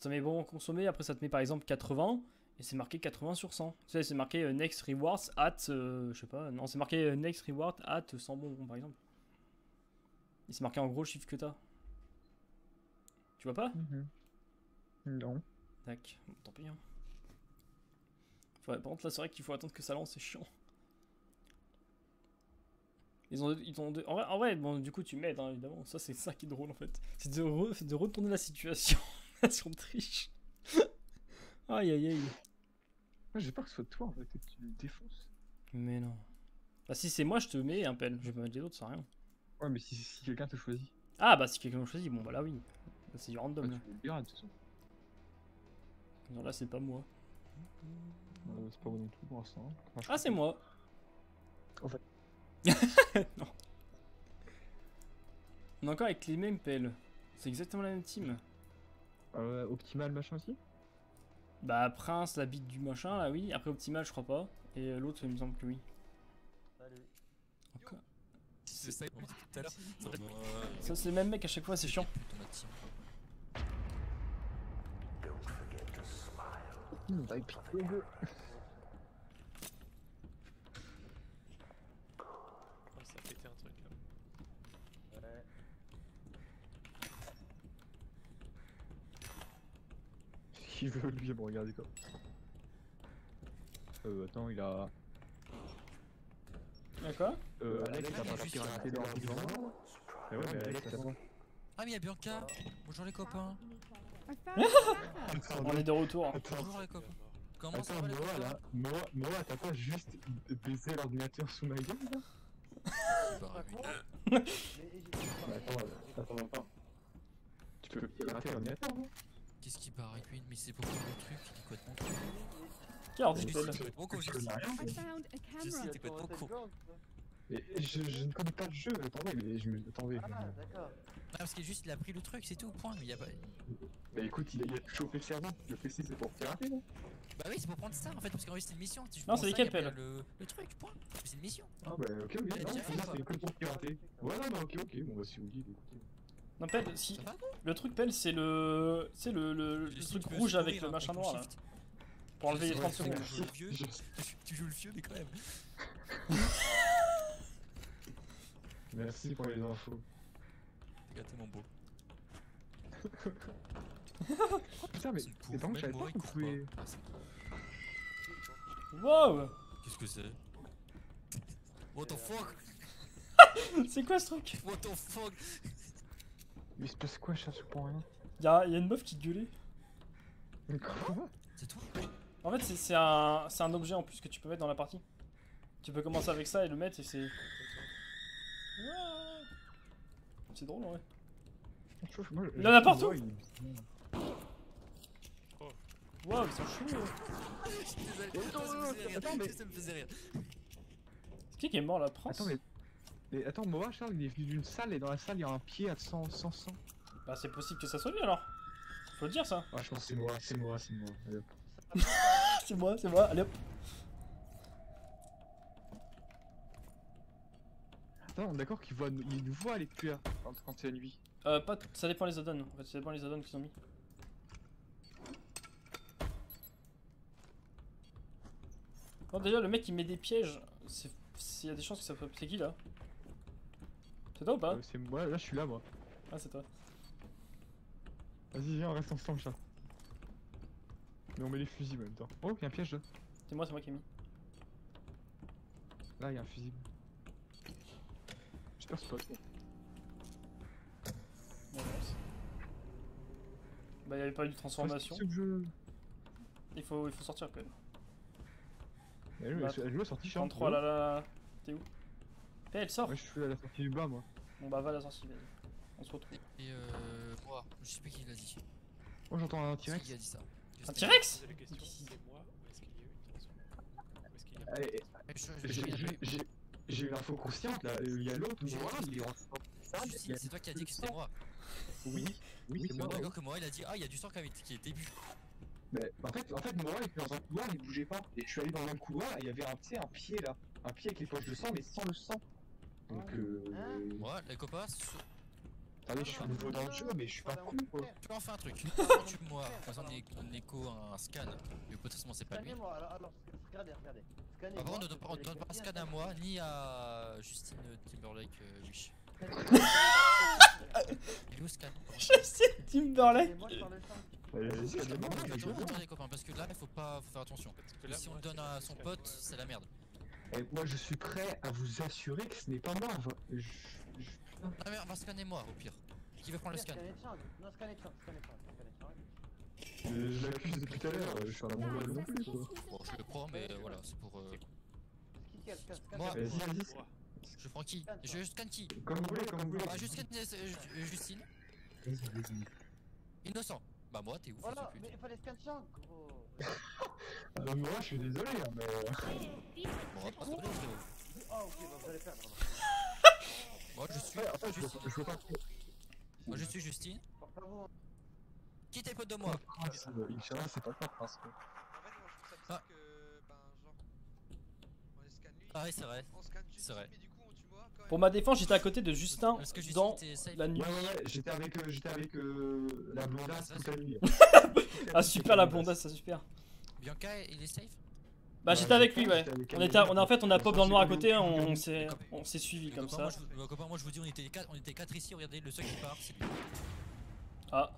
Ça met bonbons consommés, après ça te met par exemple 80. Et c'est marqué 80 sur 100. Tu sais, c'est marqué next rewards at. Je sais pas, non, c'est marqué next reward at 100 bonbons par exemple. Et c'est marqué en gros le chiffre que t'as. Tu vois pas? Non. Tac, bon, tant pis. Hein. Par contre, là, c'est vrai qu'il faut attendre que ça lance, c'est chiant. Ils ont deux... En vrai, bon, du coup, tu m'aides, hein, évidemment. Ça, c'est ça qui est drôle en fait. C'est de retourner la situation. Si on triche. Aïe aïe aïe. Moi, j'ai peur que ce soit toi en fait, que tu le défonces. Mais non. Bah, si c'est moi, je te mets un pelle. Je vais pas mettre les autres, ça sert à rien. Ouais, mais si quelqu'un te choisit. Ah, bah, si quelqu'un me choisit, bon, bah là, oui. Là, c'est du random. Là. Tu le diras de toute façon. Non, là, c'est pas moi. C'est pas moi non plus pour l'instant. Ah, c'est moi. En fait. Non. On est encore avec les mêmes pelles. C'est exactement la même team. Optimal machin aussi. Bah, Prince, la bite du machin, là, oui. Après, Optimal, je crois pas. Et l'autre, il me semble que oui. Salut. Encore. C'est ça, on dit tout à l'heure. Ça, c'est le même mec à chaque fois, c'est chiant. Bah, piquer le jeu. Ça a pété un truc là. Ouais. Il veut lui me regarder quoi. Attends, il a. D'accord. Alex, il a pas piraté leur environnement. Ah ouais, mais Alex, ça va. Ah, mais il y a Bianca. Bonjour les copains. On est de retour. Bonjour les copains. Comment ça Attends, va les Moa copains? là, Moa, t'as pas juste baisé l'ordinateur sous ma gueule là? Bah, Mais Attends. Tu peux pirater l'ordinateur non? qu'est-ce qui part avec lui? Mais c'est pour faire le truc, il est complètement con. Quel ordi, Je pelle? suis trop con, je sais. Je sais, t'es complètement con. Mais je ne connais pas le jeu, attendez, mais je me. Attendez. Ah, d'accord. Ah, parce qu'il juste il a pris le truc, c'est tout, point. Mais y a pas... Bah écoute, il a touché au PC avant. Le PC c'est pour pirater non? Bah oui, c'est pour prendre ça en fait, parce qu'en vrai c'est une mission. Si je Non, prends c'est ça, lesquels, y a pas Pelle le truc, point. C'est une mission. Ah bah ok, Il a déjà fait, non, quoi. c'est que pour pirater. Ouais, non, bah ok, bon bah si vous dites, écoutez. Non, pelle, si. Ça va, quoi? Le truc pelle, c'est le. C'est le Je sais truc que tu peux rouge se avec courir, le hein, machin avec noir le là. shift. Pour enlever les Je 30 sais, secondes. Tu joues le vieux, tu joues le vieux, mais quand même. Merci pour les infos. Regardez mon beau. Putain, mais C'est une par contre, je savais même pas Mori qu'on court pouvait. pas. Ah, c'est- Wow! Qu'est-ce que c'est? What the fuck? C'est quoi ce truc? What the fuck? Mais il se passe quoi, je cherche pour rien? Y'a une meuf qui gueulait. Mais quoi? C'est tout? En fait, c'est un objet en plus que tu peux mettre dans la partie. Tu peux commencer avec ça et le mettre et c'est. C'est drôle en vrai. Il y en a partout! Waouh, ils sont chauds! Attends, mais ça me faisait rire. C'est qui est mort là, Prince? Attends, mais attends, Moa, Charles, il est venu d'une salle et dans la salle il y a un pied à 100. Bah, c'est possible que ça soit lui alors. Faut le dire ça. Ah, je pense que c'est moi. Allez, hop. C'est moi, allez hop. Attends, d'accord qu'il nous voit les tueurs quand c'est la nuit. Pas ça dépend les add-ons. En fait, ça dépend les add-ons qu'ils ont mis. Non, déjà, le mec il met des pièges. Il y a des chances que ça peut. C'est qui là? C'est toi ou pas? C'est moi, là je suis là moi. Ah, c'est toi. Vas-y, viens, on reste ensemble, chat. Mais on met les fusils en même temps. Oh, y'a un piège là. C'est moi qui ai mis. Là, y'a un fusil. J'espère spot. Ouais, bah, il y avait pas eu de transformation. Il faut sortir quand même. Mais oui, Bah, elle joue à la sortie, chat. 33 là là. T'es où? Eh, elle sort. Ouais, je suis à la sortie du bas, moi. Bon, bah, va à la sortie, vas-y. On se retrouve. Et moi, je sais plus qui l'a dit. Oh, j'entends un C'est T-Rex. qui a dit ça? Un T-Rex? Posez la question, c'est moi ou est-ce qu'il y a eu une transformation? Où est-ce qu'il y a J'ai eu l'info consciente là, il y a l'autre, moi, il est en C'est toi qui as dit que c'était moi. Oui, oui, c'est moi. D'accord que moi, il a dit ah, il y a du sang qui est début. Mais en fait, moi, il était dans un couloir, il bougeait pas. Et je suis allé dans le même couloir, et il y avait un pied là. Un pied avec les poches de sang, mais sans le sang. Donc Moi, les copains, attendez, je suis nouveau dans le jeu, mais je suis pas con quoi. tu vois, on fait un truc. Tue-moi, comme ça on écho un scan. Mais potentiellement, c'est pas lui. Scannez-moi, alors, regardez. Scannez-moi. Par contre, on ne donne pas un scan à moi, ni à Justine Timberlake Wish. Il est où scan? Justine Timberlake. Moi, je parle de ça. Vas-y, Attends, les copains, parce que là, il faut faire attention. que là, Si on moi, le donne c'est à le son scan. pote, c'est la merde. Et moi, je suis prêt à vous assurer que ce n'est pas moi. Non, mais on va scanner moi au pire. Qui veut prendre le scan? Non, scannez Chang. Je l'accuse depuis tout à l'heure, je suis en amour non plus quoi. Bon, je le prends, mais voilà, c'est pour. Moi, Vas-y, vas-y. Je prends qui? Je scanne qui? Comme vous voulez, comme vous voulez. Ah, je scanne Justine. Vas-y. Innocent. Bah, moi, t'es ouf, fils voilà, de mais pute. il fallait scan Chang, gros. Moi, je suis désolé, hein, mais. Bon, on va pas se brûler, frérot. Ah, ok, bah vous allez perdre. Moi, je suis. Je veux pas. Moi, je suis Justine. Porte-à-vous. Qui t'es pote de moi? Inch'Allah, c'est pas ça, parce que. En fait, moi je trouve ça bizarre que, ben, genre, on les scanne lui, Ah, oui, c'est vrai. on scanne C'est Justine, vrai. mais du coup on tue moi quand Pour même. ma défense, j'étais à côté de Justin Est-ce que Justine, dans t'es safe? la nuit. Ouais, j'étais avec la blondasse toute la nuit. Ah, super la blondasse, ça super. Bianca, il est safe? Bah, j'étais avec lui, ouais. En fait, on a pop dans le noir à côté, on s'est suivi comme ça. Copain, moi je vous dis, on était 4 ici, regardez, le seul qui part, c'est lui. Ah.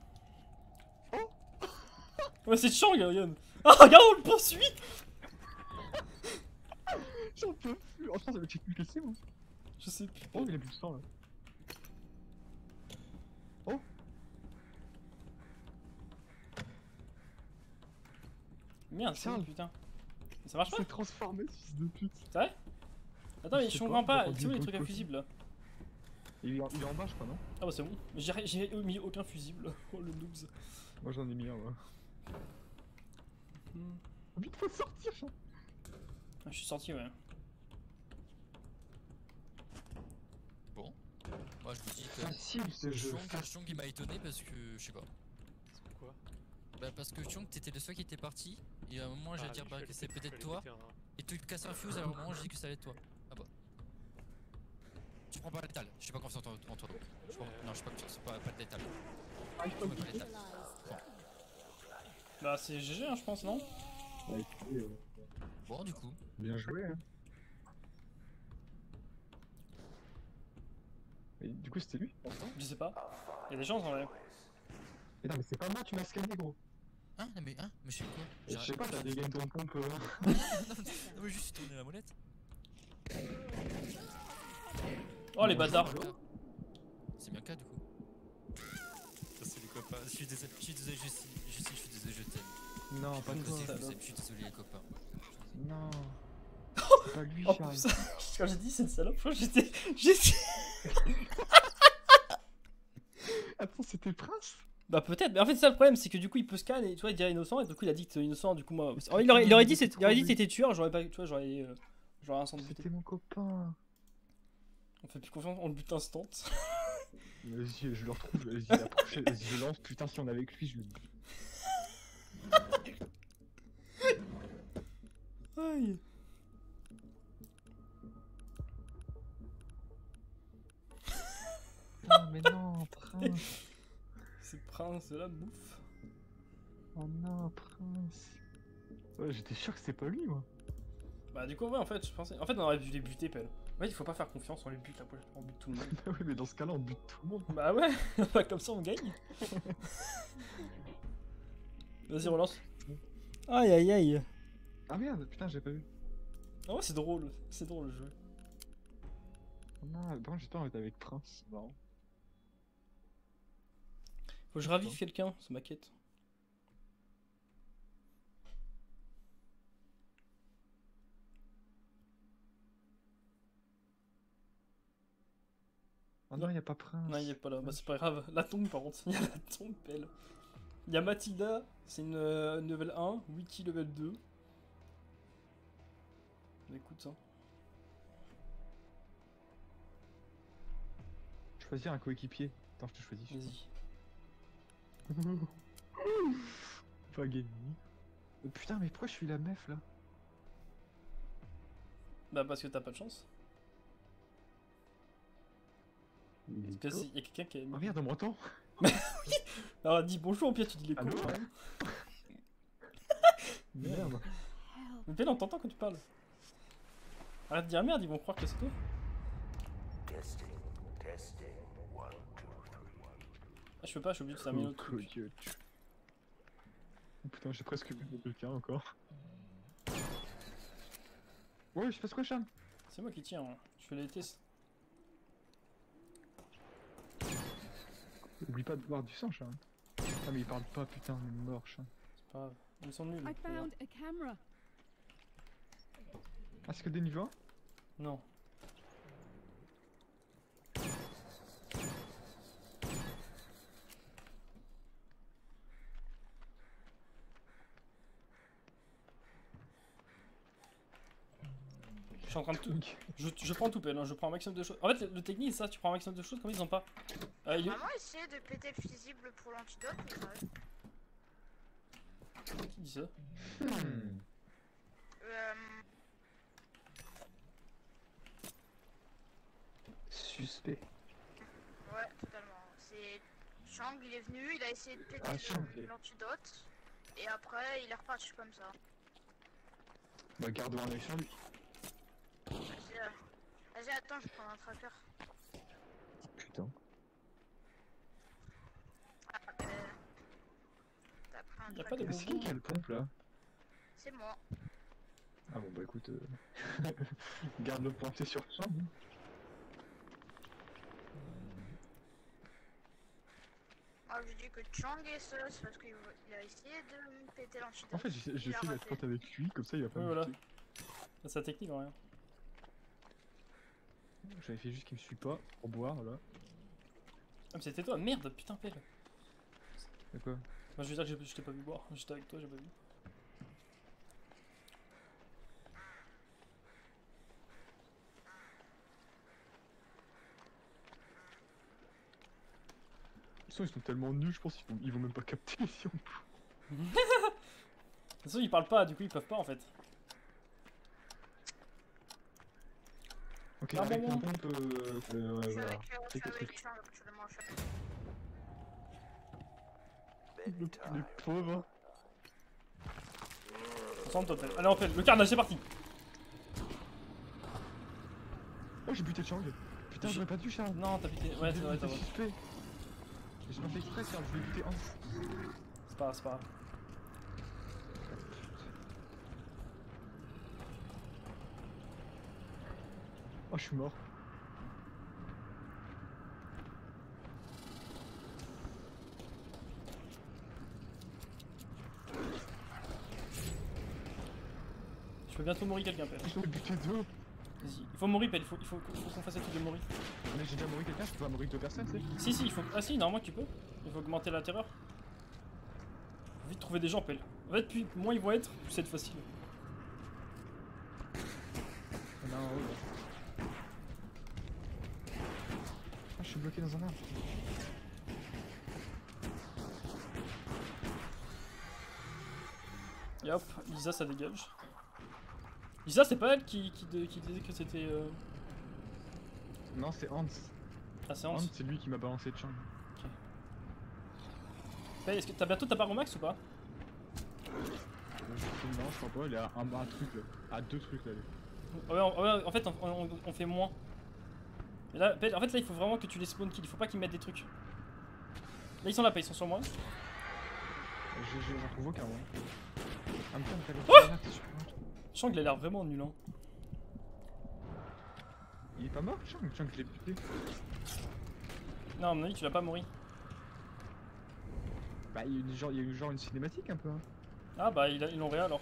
Ouais, c'est Chang, Yann. Ah, regarde, on le poursuit. J'en peux plus. Je pense que ça va être plus cassé, moi. Je sais plus. Oh, il a plus de sang là. Oh. Merde, c'est Charles. putain. Ça marche pas? s'est transformé, fils de pute. C'est vrai? Attends, mais Je je sais comprends pas, pas. il a C'est où les pas trucs dit infusibles là? Il est en bas, je crois, non? Ah bah c'est bon. J'ai mis aucun fusible. Oh le noobs. Moi j'en ai mis un, moi. Vite, faut sortir, chat. Ah, je suis sorti, ouais. Bon. Moi je vous dis que. Facile ce jeu. Chong il m'a étonné parce que. Je sais pas. Pourquoi? Bah parce que Chong t'étais le seul qui était parti. Et à un moment j'ai dit bah, que c'est peut-être toi. Et tu te casses un fuse à un moment j'ai dit que ça allait être toi. Ah bah. Tu prends pas létal. Je suis pas confiant en toi. Non, je suis pas confiant. Pas de létal. Tu prends pas létal. Bah c'est GG, hein, je pense, non? Ouais, écoutez, Bon, du coup. bien joué, hein. Mais du coup, c'était lui? Je sais pas. Y'a des chances en vrai. Mais non, mais c'est pas moi, tu m'as scanné, gros. Hein? Mais je fais quoi? Je sais pas, t'as dégainé ton pompe. Non, mais juste tourner la molette. Oh les bâtards. C'est bien cas du coup. Ça c'est les copains. Je suis désolé, Justine, je suis désolé, je t'aime. Non, pas Moi toi. aussi je vous aime, je suis désolé les copains. Non. C'est pas lui, Oh Charles. putain. Quand j'ai dit cette salope, je crois que j'étais. Attends, c'était Prince? Bah peut-être, mais en fait c'est ça le problème, c'est que du coup il peut scan et tu vois il dirait innocent et du coup il a dit que t'es innocent, du coup moi. Oh, il aurait dit t'étais tueur, j'aurais pas, tu vois j'aurais un sang de buter. C'était mon copain. On fait plus confiance, on le bute instant. Vas-y, je le retrouve, vas-y, la prochaine, vas-y, je lance, putain, si on est avec lui, je le bute. Aïe. Non, mais non, Prince. C'est Prince de la bouffe. Oh non, Prince. Ouais, j'étais sûr que c'était pas lui, moi. Bah du coup ouais en fait je pensais... En fait on aurait dû les buter Pelle. En fait il faut pas faire confiance, on les bute après, on bute tout le monde. Bah oui, mais dans ce cas-là, on bute tout le monde. Bah ouais, pas comme ça on gagne. Vas-y relance. Aïe aïe aïe. Ah merde, putain, j'ai pas vu. Ah ouais c'est drôle le jeu. Non, bon, j'espère qu'on était avec Prince. Non. Faut que je ravive quelqu'un, c'est ma quête. Oh non, y'a pas Prince. Non, il est pas là. Bah, c'est pas grave. La tombe, par contre. Il y a la tombe, Pelle. Il y a Mathilda, c'est une level 1. Wiki level 2. Bah, écoute ça. Choisir un coéquipier. Attends, je te choisis. Vas-y. Pas gagné. Putain, mais pourquoi je suis la meuf là? Bah, parce que t'as pas de chance. Parce que s'il y a quelqu'un qui a mis. Oh merde, on m'entend? Alors, dis bonjour, au pire, tu dis les Allô? coups. Merde. Mais Pelle, on t'entend quand tu parles. Arrête de dire merde, ils vont croire que c'est toi. Ah, je peux pas, je suis obligé de terminer l'autre truc. Oh putain, j'ai presque vu quelqu'un encore. Ouais, je passe quoi, Charles? C'est moi qui tiens, hein. Je fais les tests. Oublie pas de boire du sang, Charles. Ah, mais il parle pas, putain, on est mort, Charles. C'est pas grave, ils sont nuls. I found a camera. Ah, c'est que des niveaux 1? Non. Je suis en train de tout. Je prends tout Pelle, hein. Je prends un maximum de choses. En fait, le technique, c'est ça, tu prends un maximum de choses comme ils ont pas. Il est... Vraiment essayer de péter le fusible pour l'antidote ou ça? Qui dit ça? Suspect. Ouais, totalement. C'est Chang, il est venu, il a essayé de péter l'antidote, et après il est reparti comme ça. Bah, garde un œil sur lui. Vas-y, attends, je prends un tracker. Putain. Ah, t'as pris un Y'a tracker. pas de C'est qui a le pompe là? C'est moi. Ah bon, bah écoute. Garde le pointé sur le champ. Ah, je dis que Chang est seul, c'est parce qu'il a essayé de me péter l'antidote. En fait, j'ai fait la spot avec lui, comme ça il va pas Oui, me voilà. buter. C'est sa technique en rien. J'avais fait juste qu'il me suit pas pour boire là. Ah, mais c'était toi, merde, putain, Pelle. C'est quoi? Moi, je veux dire que je t'ai pas vu boire. J'étais avec toi, j'ai pas vu. De toute façon, ils sont tellement nuls, je pense qu'ils vont même pas capter si on. De toute façon, ils parlent pas, du coup, ils peuvent pas en fait. Ok, Ah, avec bon, la bon. pompe, Je suis voilà. avec C'est le truc. Chang actuellement. Les pauvres. Concentre-toi, Pelle. Allez, on fait le carnage, c'est parti. Oh, j'ai buté Chang. Putain, j'aurais pas dû, Charles. Non, t'as piqué. Ouais, c'est vrai, t'as vrai. suspect. J'ai pas fait exprès, Charles, je voulais buter Hans. C'est pas grave, c'est pas grave. Oh, je suis mort. Je peux bientôt mourir quelqu'un, Pelle. Je l'ai buté deux. Vas-y, il faut mourir, Pelle. Il faut qu'on fasse un truc de mourir. Mais j'ai déjà mouru quelqu'un, je peux pas mourir deux personnes, c'est? Si, il faut. Ah, si, normalement, tu peux. Il faut augmenter la terreur. Faut vite trouver des gens, Pelle. En fait, plus moins ils vont être, plus c'est facile. Il y en a un en haut là. Ah, je suis bloqué dans un arbre. Et hop, Lisa, ça dégage. Lisa, c'est pas elle qui disait que c'était. Non, c'est Hans. Ah, c'est Hans. Hans, c'est lui qui m'a balancé de Chang. Pelle, est-ce que t'as bientôt ta barre au max ou pas? Non, je crois pas, il y a un truc là. Ah, 2 trucs là. Ouais, en fait, on fait moins. Et là, en fait, là, il faut vraiment que tu les spawn kill. Il faut pas qu'ils mettent des trucs. Là, ils sont là, ils sont sur moi. J'en trouve aucun, moi. Ah, putain, Chang, il a l'air vraiment nul, hein. Il est pas mort, Chang, je l'ai buté. Non, à mon avis, tu l'as pas mourir. Bah, il y a eu genre une cinématique un peu. Hein. Ah, bah, ils l'ont réa alors.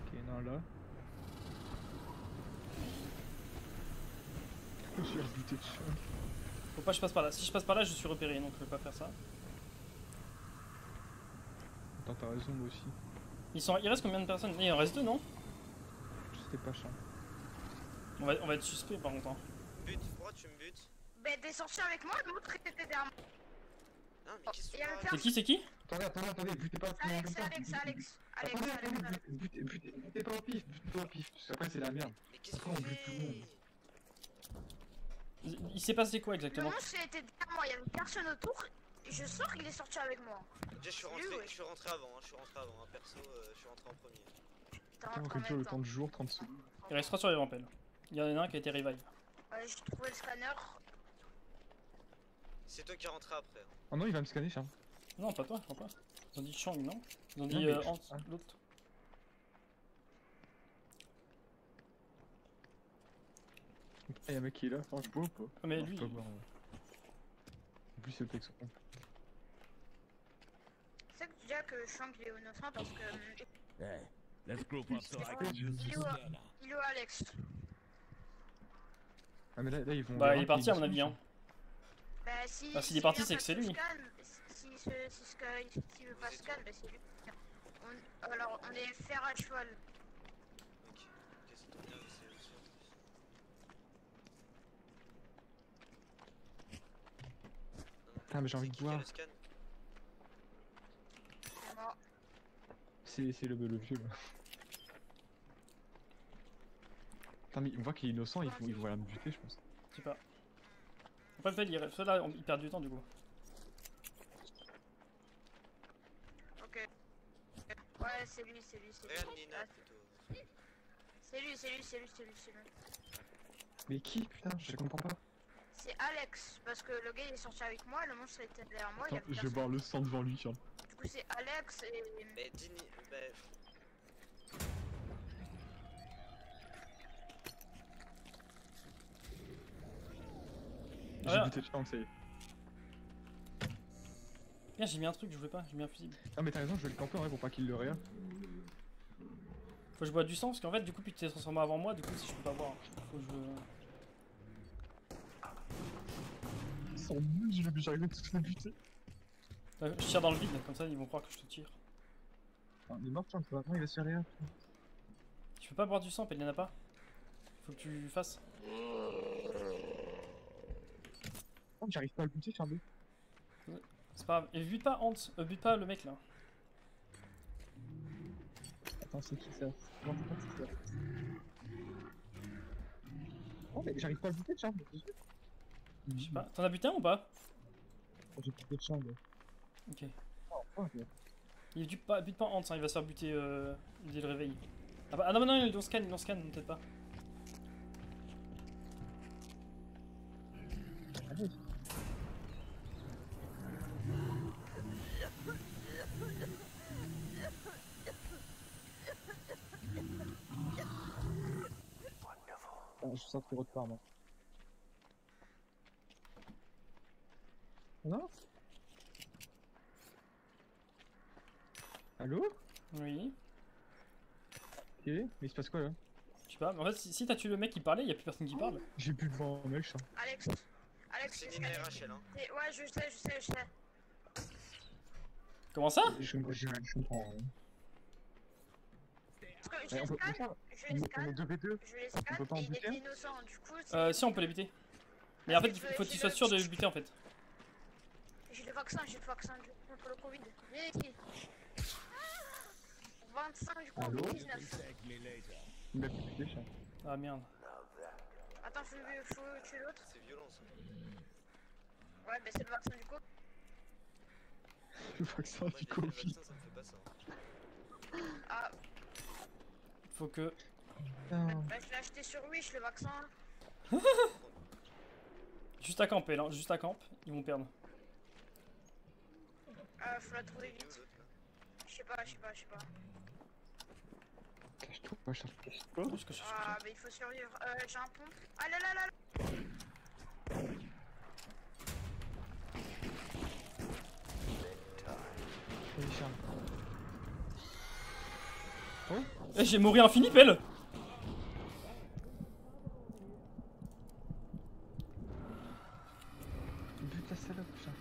Ok, non, là. Je suis rebuté de Chang. Faut pas que je passe par là. Si je passe par là, je suis repéré, donc je vais pas faire ça. Attends, t'as raison, moi aussi. Il reste combien de personnes? Il en reste 2, non? C'était pas Chang. On va être suspect par contre. Hein. Bute, pourquoi tu me butes? Bah t'es sorti avec moi, l'autre était derrière moi. Non, mais qu'est-ce que tu Il y avait parles? personne. C'est qui? Attendez, butez pas. Alex. Butez pas au pif, parce qu'après c'est la merde. Mais qu'est-ce Pourquoi qu'on on bute tout le monde? fait? Il s'est passé quoi Le exactement? monstre était derrière moi, il y avait personne autour. Et je sors, il est sorti avec moi. Déjà, je suis rentré avant, hein, perso, je suis rentré en premier. T'as On rentré en réduire même le temps. temps de jour, 30 secondes. Il reste 3 survivants, Pelle. Il y en a un qui a été revive. J'ai trouvé le scanner. C'est toi qui es rentré après. Hein. Oh non, il va me scanner, Chang. Non, pas toi, je crois pas. Ils ont dit Chang, non? Ils ont Non, dit mais- Hans, ah. l'autre. Ah, y'a un mec qui est là, enfin, je vois ou pas? Ah, mais Non, lui. je peux pas voir, ouais. En plus, c'est le texte. C'est ça que tu dis que Shank il est innocent parce que. Hey, let's group up so I can use Il this est où, scanner. il est où Alex? Ah, mais là, ils vont. Bah, il est parti à mon avis, hein. Bah si. Ah, s'il est parti, c'est que c'est lui. S'il veut pas scan, bah c'est lui. Alors on est fer à cheval. Ok, c'est ton bien, c'est aussi. Ah, mais j'ai envie de voir. C'est mort. C'est le vieux là. Putain, mais on voit qu'il est innocent, il va me buter, je pense. Je sais pas. Après, Pelle, ceux-là, ils perdent du temps du coup. Ok. Ouais, c'est lui. Regarde Nina plutôt. C'est lui. Mais qui, putain, je comprends pas. C'est Alex, parce que le gars il est sorti avec moi, le monstre était derrière moi, il y Attends, avait je vais personne. voir le sang devant lui, tiens. Du coup c'est Alex et... Mais Dini, bah... J'ai Ah. buté Chang, ça y est. Merde, j'ai mis un truc, je voulais pas, j'ai mis un fusible. Non, mais t'as raison, je vais le camper en vrai pour pas qu'il le réa. Faut que je bois du sang parce qu'en fait, du coup, puis tu t'es transformé avant moi, du coup, si je peux pas boire, faut que je. Sans muscle, j'arrive à tout le buter. Je tire dans le vide, comme ça, ils vont croire que je te tire. Ah, il est mort, Chang, maintenant il va se faire réa. Tu peux pas boire du sang, Pelle, y'en a pas. Faut que tu fasses. Oh, j'arrive pas à le buter, Chang. C'est pas grave. Et bute pas Hans, bute pas le mec là. Attends, c'est qui ça? Non, c'est pas ça. Oh, mais j'arrive pas à le buter, Chang. Je sais pas. T'en as buté un ou pas? J'ai buté Chang. Ok. Oh, ok. Il bute pas Hans, hein, il va se faire buter dès le réveil. Ah, bah, ah non, non, ils l'ont scan, peut-être pas. Allez. Ah, je sens trop de part, moi. Non? Allô? Oui. Ok, mais il se passe quoi là? Je sais pas, mais en fait, si t'as tué le mec qui parlait, y'a plus personne qui parle. J'ai plus devant un mec, ça. Alex, C'est Nina et Rachel, hein. Ouais, je sais. Comment ça? Je comprends rien. Parce que je Mais les on peut scanne, faire. je On les est scanne, 2v2. je les On peut scanne pas en et il buter était innocent, du coup Si, on peut les buter. Mais en fait, il faut que tu sois sûr de les buter en fait. j'ai le vaccin contre le Covid. Viens ici. 25 du coup, Allô? 19. Il m'a buté, ça. Ah merde. Attends, je vais tuer l'autre. C'est violent ça. Ouais, mais c'est le vaccin du coup. Le vaccin Moi, du j'ai fait le Covid. vaccin, ça me fait pas ça. Ah, Faut que. Putain. bah, je l'ai acheté sur Wish le vaccin. Juste à camper là, juste à camp, ils vont perdre. Faut la trouver Il est où vite. l'autre là? Je sais pas. Cache-toi, moi je cherche pas. Juste que je cherche Ah, mais il faut survivre. J'ai un pont. Ah là là là là. Allez, Charles. Eh, j'ai mouru infini, pelle. Bute la salope, Charles.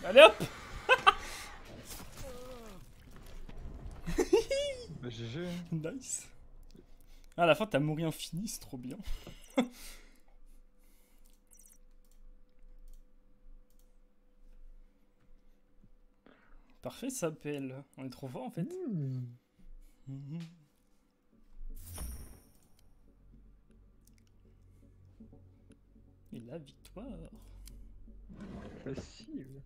Allez hop. Bah GG. Nice. À la fin, t'as mouru infini, c'est trop bien. Parfait, ça pelle. On est trop fort en fait. Mhm. Et la victoire. Facile.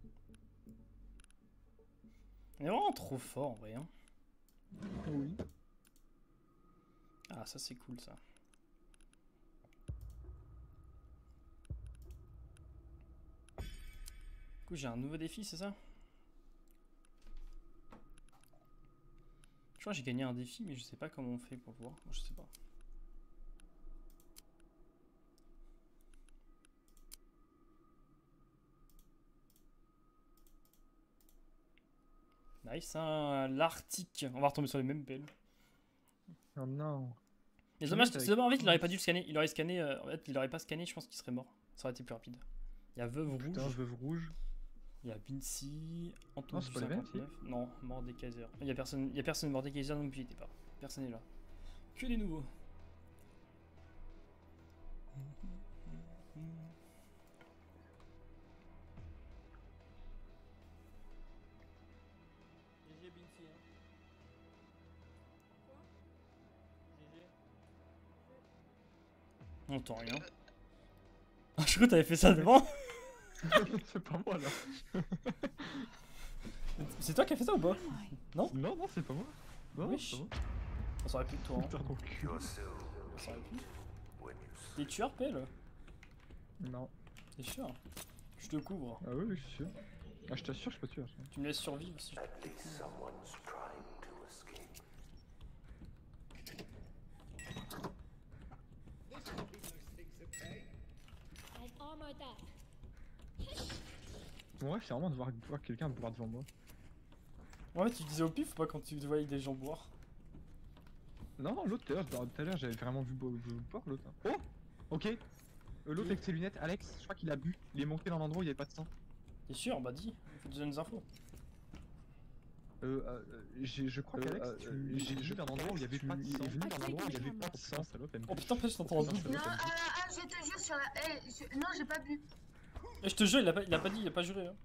On est vraiment trop fort en vrai. Hein. Oui. Ah, ça c'est cool ça. Du coup, j'ai un nouveau défi, c'est ça? Je crois que j'ai gagné un défi, mais je sais pas comment on fait pour voir. Je sais pas. Nice, hein, l'Arctique. On va retomber sur les mêmes pelles. Oh non. Et c'est dommage, c'est dommage, en fait, il aurait pas dû le scanner. Il aurait scanné, en fait, il aurait pas scanné, je pense qu'il serait mort. Ça aurait été plus rapide. Il y a Veuve Rouge. Putain, Veuve Rouge. Il y a Vinci, Anton Non, c'est pas les mêmes, 59. Non, Mordekaiser. Il y a personne Mordekaiser non plus, il était pas. Personne n'est là. Que des nouveaux. GG Vinci, hein. On entend rien. Ah, je crois que t'avais fait ça devant. C'est pas moi là. C'est toi qui as fait ça ou pas? Non? Non, non, c'est pas moi. Non, Wesh. c'est pas moi. On s'aurait pu de toi. Hein. Putain, ton cul. On s'aurait pu. T'es tueur, Pelle? Non. T'es sûr? Je te couvre. Ah oui, je suis sûr. Ah, je t'assure, je suis pas sûr. Tu me laisses survivre si je te couvre. Mon rêve, c'est vraiment de voir quelqu'un boire devant moi. Ouais, tu disais au pif ou pas quand tu voyais des gens boire? Non, non, l'autre, tout à l'heure, j'avais vraiment vu boire l'autre. Hein. Oh. Ok. L'autre avec ses lunettes, Alex, je crois qu'il a bu. Il est monté dans l'endroit où il y avait pas de sang. T'es sûr? Bah dis, faut te donner des infos. Je crois qu'Alex, j'ai vu dans un endroit où il y avait pas de sang. Il est venu dans un endroit où il y avait pas de sang, salope. Oh putain, je t'entends en double. Non, je te jure sur la. Non, j'ai pas bu. Et je te jure, il a pas dit, il a pas juré. Hein.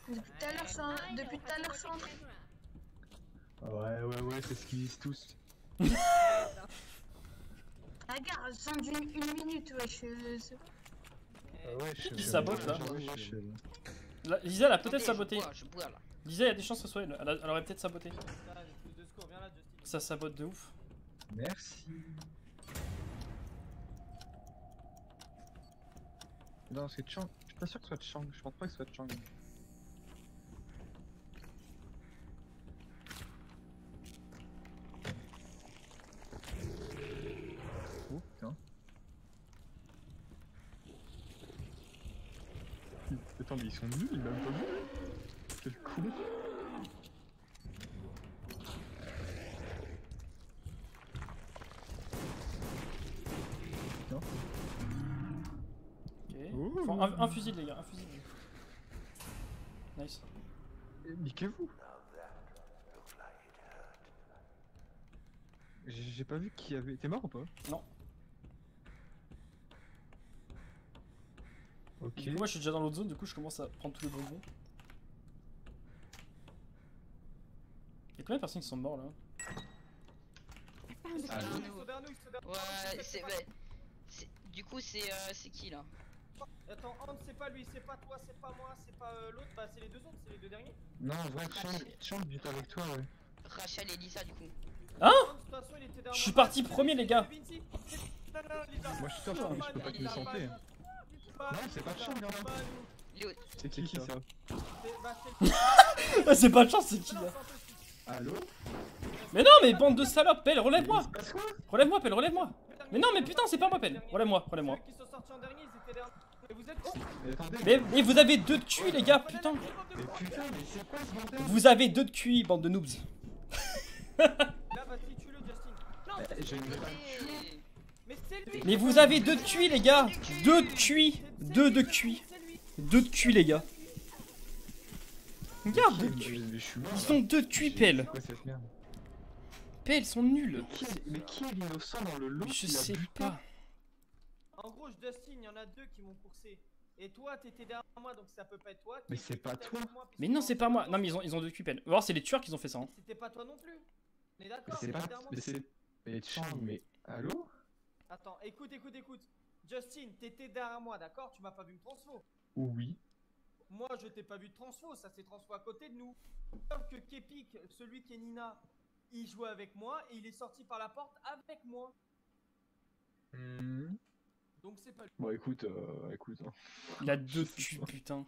Depuis tout à l'heure, je suis en train. Ouais, c'est ce qu'ils disent tous. Regarde, sang d'une minute, wesh. Ouais, Qui sabote là? je... Lisa, elle a peut-être saboté. Je bois là. Lisa, il y a des chances que ce soit elle. Elle aurait peut-être saboté. Ça sabote de ouf. Merci. Non, c'est Chang. Je suis pas sûr que ce soit Chang. Je pense pas que ce soit Chang. Oh putain. Attends, mais ils sont nuls, il m'a même pas vu. Quel con. Non. Ok. Oh. Faut un fusil, les gars, un fusil. Nice. Niquez-vous. J'ai pas vu qui avait. T'es mort ou pas? Non. Ok. Du coup, moi je suis déjà dans l'autre zone, du coup je commence à prendre tous les bonbons. Y'a combien de personnes qui sont morts là? Ouais, c'est. Du coup, c'est qui là? Attends, Hans, c'est pas lui, c'est pas toi, c'est pas moi, c'est pas l'autre, bah c'est les deux autres, c'est les deux derniers. Non, en vrai, Chang est avec toi, ouais. Rachel et Lisa, du coup. Hein? Hans, de toute façon, il était derrière Je suis moi. parti premier, les gars. Moi, je suis sorti, mais je peux pas te santé. Non, c'est pas Chang, regarde. C'est qui ça? Ah, c'est pas de chance, c'est qui là? Allô? Mais non, mais bande de salopes, Pelle, relève-moi! Relève-moi, Pelle, relève-moi! Mais non, mais putain, c'est pas moi, Pelle! Relève-moi, relève-moi. Ceux qui sont sortis en dernier, ils étaient derrière. Mais vous êtes. Mais attendez. Mais vous avez 2 de QI, les gars, putain! Mais putain, mais c'est quoi ce bordel? Vous avez 2 de QI, bande de noobs. Là, vas-y, tue-le, Justin. Non, J'ai une vraie. mais c'est lui. Mais vous avez 2 de QI, les gars! 2 de QI! 2 de QI! 2 de QI, les gars! Regarde, 2 de QI! Ils ont 2 de QI, Pelle! Quoi cette merde? Pelle, ils sont nuls! Mais qui est l'innocent dans le lot? Je sais pas. En gros, Justin, il y en a 2 qui m'ont coursé. Et toi, t'étais derrière moi, donc ça peut pas être toi. Mais c'est pas toi. Mais non, c'est pas moi! Non, mais ils ont 2 de QI, Pelle. Ou alors, c'est les tueurs qui ont fait ça. Hein. C'était pas toi non plus. On est d'accord? C'est pas. Mais c'est. Mais Chang, mais. Allô? Attends, écoute. Justin, t'étais derrière moi, d'accord? Tu m'as pas vu me transfo. Oui. Moi, je t'ai pas vu de transfo, ça s'est transfo à côté de nous. Sauf que Kepik, celui qui est Nina, il jouait avec moi et il est sorti par la porte avec moi. Donc c'est pas lui. Bon, écoute, hein. Il a 2 de QI, putain.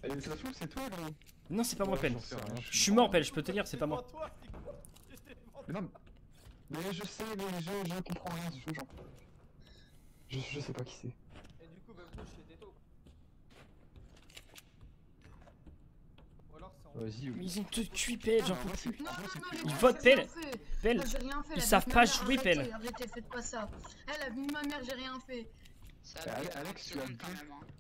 Et ça se trouve, c'est toi, gros. Non, c'est pas moi, Pelle. J'en sais rien, Je suis mort, Pelle, je peux te dire, c'est pas moi. Mais non, mais je sais, mais je comprends rien, je sais pas qui c'est. Et du coup, bah, vous, chez Teto. Ou alors c'est en. Vas-y, Mais ils ont 2 de QI, Pelle, j'en peux plus. Non, Ils votent Pelle. Pelle. Moi, j'ai rien fait. Ils la savent vie de pas ma mère, jouer, Pelle. Arrêtez, faites pas ça. Elle a vu ma mère, j'ai rien fait. Alex, tu as bu.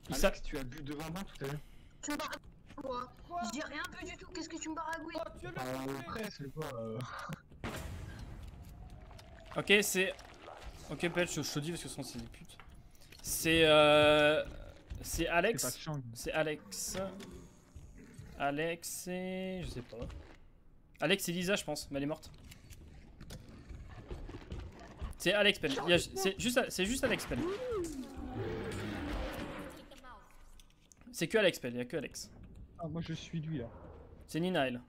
Ils savent. Alex, tu as bu devant moi tout à l'heure. Tu me baragouilles quoi? J'ai rien vu du tout, qu'est-ce que tu me baragouilles? Presque quoi. Ok, c'est. Ok, Pelle, je te dis parce que sinon c'est des putes. C'est Alex. C'est Alex. Alex et. Je sais pas. Alex et Lisa, je pense, mais elle est morte. C'est Alex Pelle. C'est juste Alex Pelle. C'est que Alex Pelle, il y a que Alex. Ah, moi je suis lui là. C'est Nina, elle.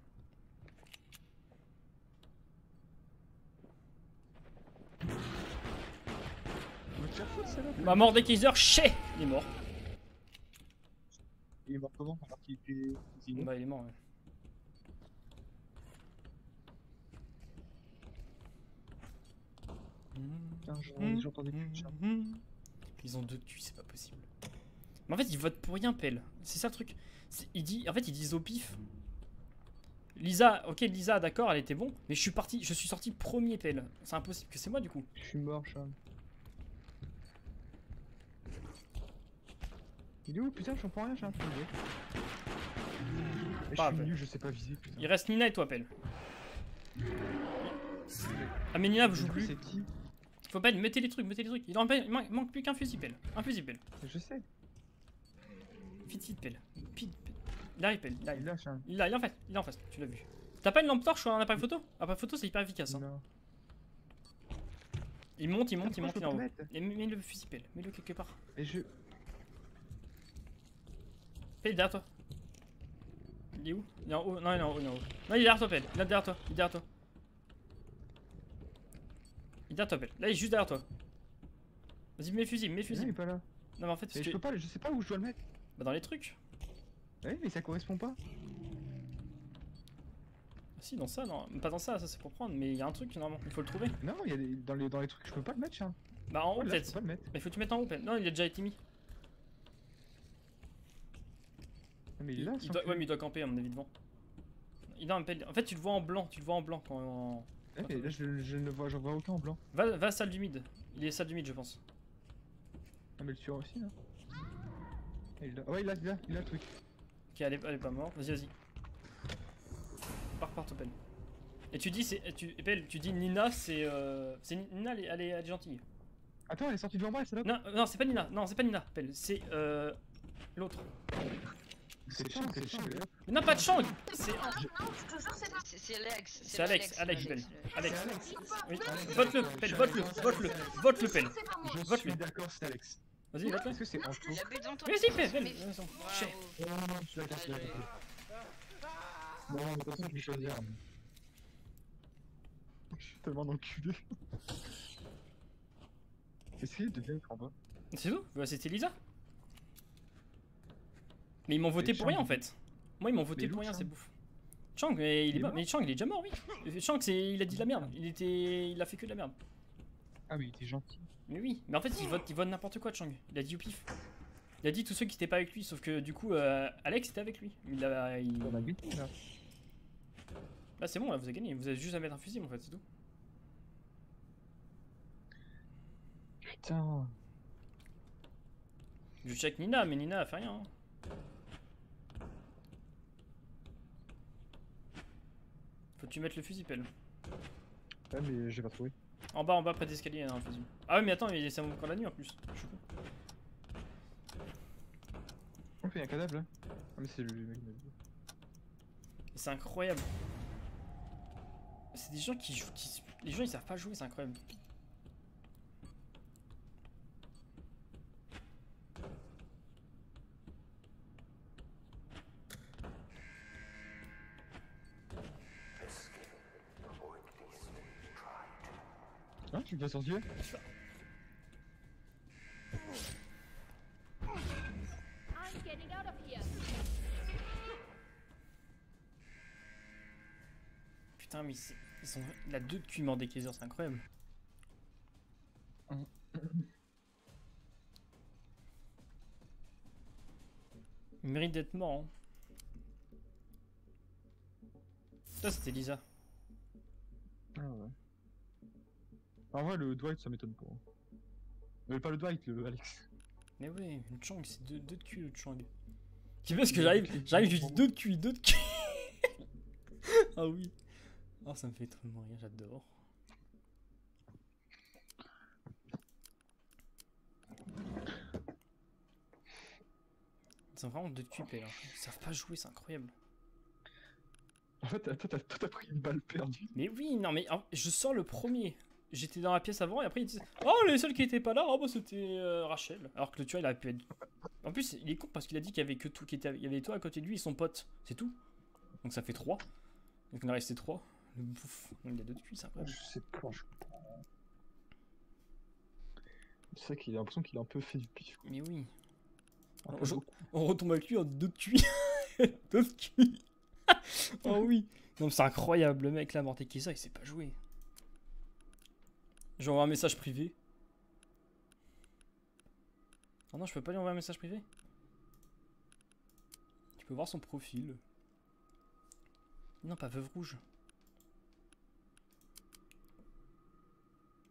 Ma mort des Kaiser, chais! Il est mort. Il est mort comment? Alors qu'il était. Bah, il est mort, ouais. J'entendais plus. Ils ont 2 de QI, c'est pas possible. Mais en fait, ils votent pour rien, Pelle. C'est ça le truc. En fait, ils disent au pif. Lisa, ok, Lisa, d'accord, elle était bon. Mais je suis sorti premier, Pelle. C'est impossible que c'est moi, du coup. Je suis mort, Charles. Il est où? Putain, je comprends rien, j'ai un truc. Je suis nul, je sais pas viser, putain. Il reste Nina et toi, Pelle. Ah, mais Nina joue plus. C'est qui? Faut pas, mettez les trucs. Il manque plus qu'un fusil, Pelle. Un fusil, Pelle. Je sais. Fusil, Pelle. Il arrive, Pelle. Il arrive. Il est en face, tu l'as vu. T'as pas une lampe torche ou un appareil photo? Appareil photo, c'est hyper efficace. Hein. Non. Il monte, il est en haut. Et mets le fusil, Pelle. Mets-le quelque part. Et je. Pelle, derrière toi. Il est où? Il est en haut. Non, il est en haut, Non, il est derrière toi, Pelle. Il est derrière toi. Il est derrière toi, Pelle. Là, il est juste derrière toi. Vas-y, mets le fusil, Non, il est pas là. Non, mais en fait, parce je peux pas, je sais pas où je dois le mettre. Bah, dans les trucs. Ouais, mais ça correspond pas. Ah, si, dans ça, non. Pas dans ça c'est pour prendre, mais il y a un truc, normalement. Il faut le trouver. Non, il y a dans les trucs, je peux pas le mettre, Charles. Bah, en haut, là, peut-être. je peux pas le mettre. Mais faut que tu mettes en haut, Pelle. Non, il a déjà été mis. Mais il est là, ouais, mais il doit camper, à mon avis, devant. Il a un Pelle. En fait, tu le vois en blanc. Quand. Ouais, mais là, je ne vois, j'en vois aucun en blanc. Va salle du mid. Il est salle du mid, je pense. Ah, mais le tueur aussi, là. Ouais, il a le truc. Ok, elle est pas morte. Vas-y. Pars, Pelle. Et tu dis, Pelle, tu dis Nina, c'est Nina, elle est gentille. Attends, elle est sortie devant moi, elle, c'est là. Non, c'est pas Nina. Non, c'est pas Nina, Pelle. C'est l'autre. C'est Chang, c'est Chang. Mais non, pas de Chang. C'est Non, je te jure, c'est pas. C'est Alex. C'est Alex, Alex, Pelle. Alex. Oui, Alex. vote-le, Pelle, vote-le, vote-le, vote-le, Pelle. Je Vote-le. suis d'accord, c'est Alex. Vas-y, vote-le. Est-ce que c'est Anto? Il a bu devant toi. Vas-y, Pelle, Pelle. Bravo. Non, je suis d'accord, je suis d'accord. Non, de toute façon, je vais choisir. Je suis tellement enculé. Essayez de bien en bas. C'est tout? Bah, c'était Lisa. Mais ils m'ont voté pour rien en fait. Moi ils m'ont voté pour rien, c'est bouffe. Chang, mais il est mort. Mais Chang il est déjà mort, oui. Chang il a dit de la merde. Il a fait que de la merde. Ah oui, il était gentil. Mais oui, mais en fait il vote n'importe quoi, Chang. Il a dit au pif. Il a dit tous ceux qui étaient pas avec lui, sauf que du coup Alex était avec lui. On a gagné là. Là c'est bon, là vous avez gagné. Vous avez juste à mettre un fusible en fait, c'est tout. Putain. Je check Nina, mais Nina a fait rien. Hein. Faut que tu mettes le fusil, Pelle. Ouais, mais j'ai pas trouvé. En bas, près d'escalier, il y a un fusil. Ah oui, mais attends, ça m'ouvre encore la nuit en plus. Je suis con. Ok, il y a un cadavre là. Ah, mais c'est le mec. C'est incroyable. C'est des gens qui jouent. Les gens ils savent pas jouer, c'est incroyable. Ah, tu vas sortir? Putain, mais ils sont. La 2 de cul mort des Kaiser, c'est incroyable. Il mérite d'être mort. Hein. Ça, c'était Lisa. Ah ouais. En vrai, le Dwight, ça m'étonne pas. Mais pas le Dwight, le Alex. Mais ouais, le Chang, c'est 2 de cul, le Chang. Tu vois ce que j'arrive, je lui dis 2 de cul, 2 de cul. Ah oui. Oh, ça me fait trop rire, j'adore. Ils sont vraiment 2 de cul, là. Ils savent pas jouer, c'est incroyable. En fait, toi, t'as pris une balle perdue. Mais oui, non, mais je sors le premier. J'étais dans la pièce avant et après ils disent oh, les seuls qui étaient pas là, oh bah c'était Rachel. Alors que le tueur il aurait pu être. En plus, il est con parce qu'il a dit qu'il y avait que tout qui était. Il y avait toi à côté de lui et son pote, c'est tout. Donc ça fait 3. Donc on est resté 3. Le bouffe. Donc il y a 2 de cul, c'est incroyable. Je sais pas, je comprends. C'est vrai qu'il a l'impression qu'il a un peu fait du pif. Mais oui. On retombe avec lui en 2 de cul. 2 de cul. Oh oui. Non, mais c'est incroyable, le mec là, Mortekisa, il sait pas jouer. J'envoie un message privé. Oh non, je peux pas lui envoyer un message privé. Tu peux voir son profil. Non, pas Veuve Rouge.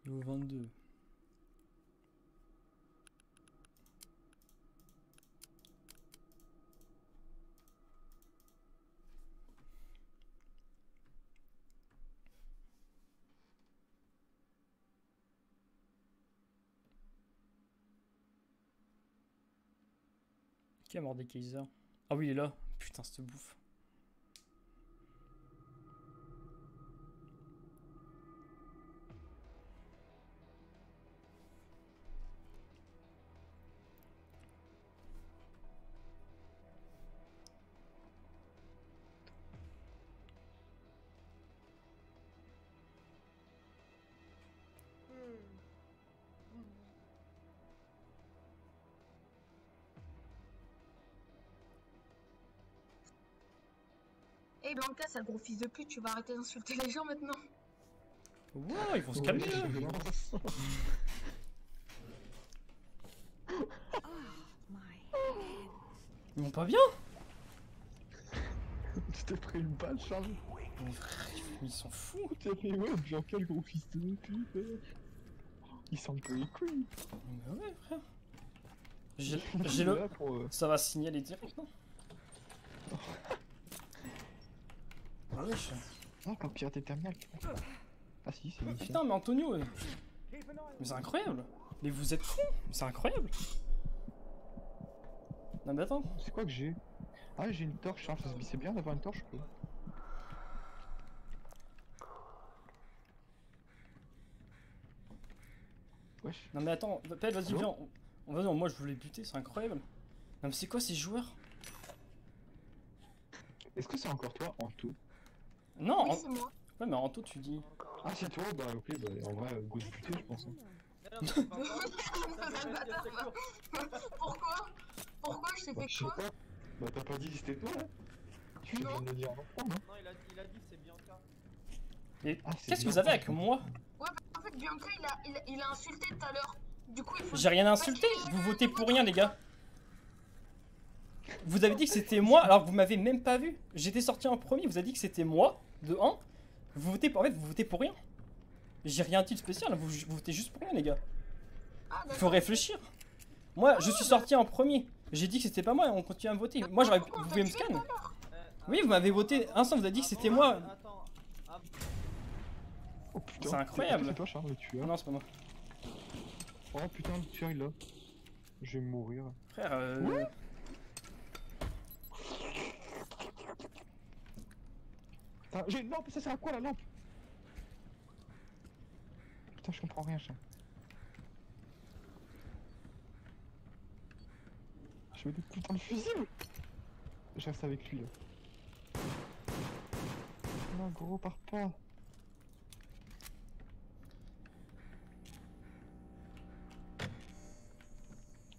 Niveau 22. Qui a mort des Kaiser? Ah oui, il est là. Putain, cette bouffe. Hey Blanca, sale gros fils de pute, tu vas arrêter d'insulter les gens maintenant. Wow, ils vont se calmer là. Ils vont pas bien. Tu t'es pris une balle, Charles. Mais frère, ils sont fous. T'as fait ouais, Blanca, le gros fils de pute. Il s'en bat les couilles. Mais ouais, frère. J'ai le. Ça va signaler direct, non? Ah wesh. Ah, quand pirater terminal. Ah si, c'est magnifique. Putain, mais Antonio. Mais c'est incroyable. Mais vous êtes fous. C'est incroyable. Non mais attends. C'est quoi que j'ai? Ah, j'ai une torche, hein. C'est bien d'avoir une torche quoi. Wesh. Non mais attends, Pelle, vas-y, viens. Vas-y, moi je voulais buter, c'est incroyable. Non mais c'est quoi ces joueurs? Est-ce que c'est encore toi, Anto? Non, Oui, c'est moi. Ouais, mais Anto, tu dis. Ah, c'est toi? Bah, ok, bah, en vrai, go se buter, je pense. Hein. Pourquoi? Pourquoi je t'ai Bah, fait je sais quoi? pas. Bah, t'as pas dit que c'était toi, hein? Tu viens de le dire en enfant, non? Non, il a dit que c'est Bianca. Et Ah, c'est qu'est-ce que bien, vous avez je avec comprends. moi? Ouais, en fait, Bianca, il a insulté tout à l'heure. Du coup, il faut. J'ai rien insulté, vous votez pour rien, les gars. Vous avez dit que c'était moi alors que vous m'avez même pas vu. J'étais sorti en premier, vous avez dit que c'était moi, de 1. Vous votez pour... En fait, vous votez pour rien. J'ai rien dit de spécial, vous votez juste pour rien, les gars. Ah, Faut réfléchir. Moi, je suis sorti en premier. J'ai dit que c'était pas moi, on continue à me voter. Moi, j'aurais... Vous pouvez me scan? Oui, vous m'avez voté. Un instant, vous avez dit que c'était moi. Attends. Oh putain. C'est incroyable. C'est toi, Charles, le tueur. Non, c'est pas moi. Oh putain, le tueur, il est là. Je vais mourir. Frère, Putain, j'ai une lampe, ça sert à quoi la lampe? Putain, je comprends rien, ça. Je veux des putains de fusibles. Je reste avec lui là. Non, gros, pars pas.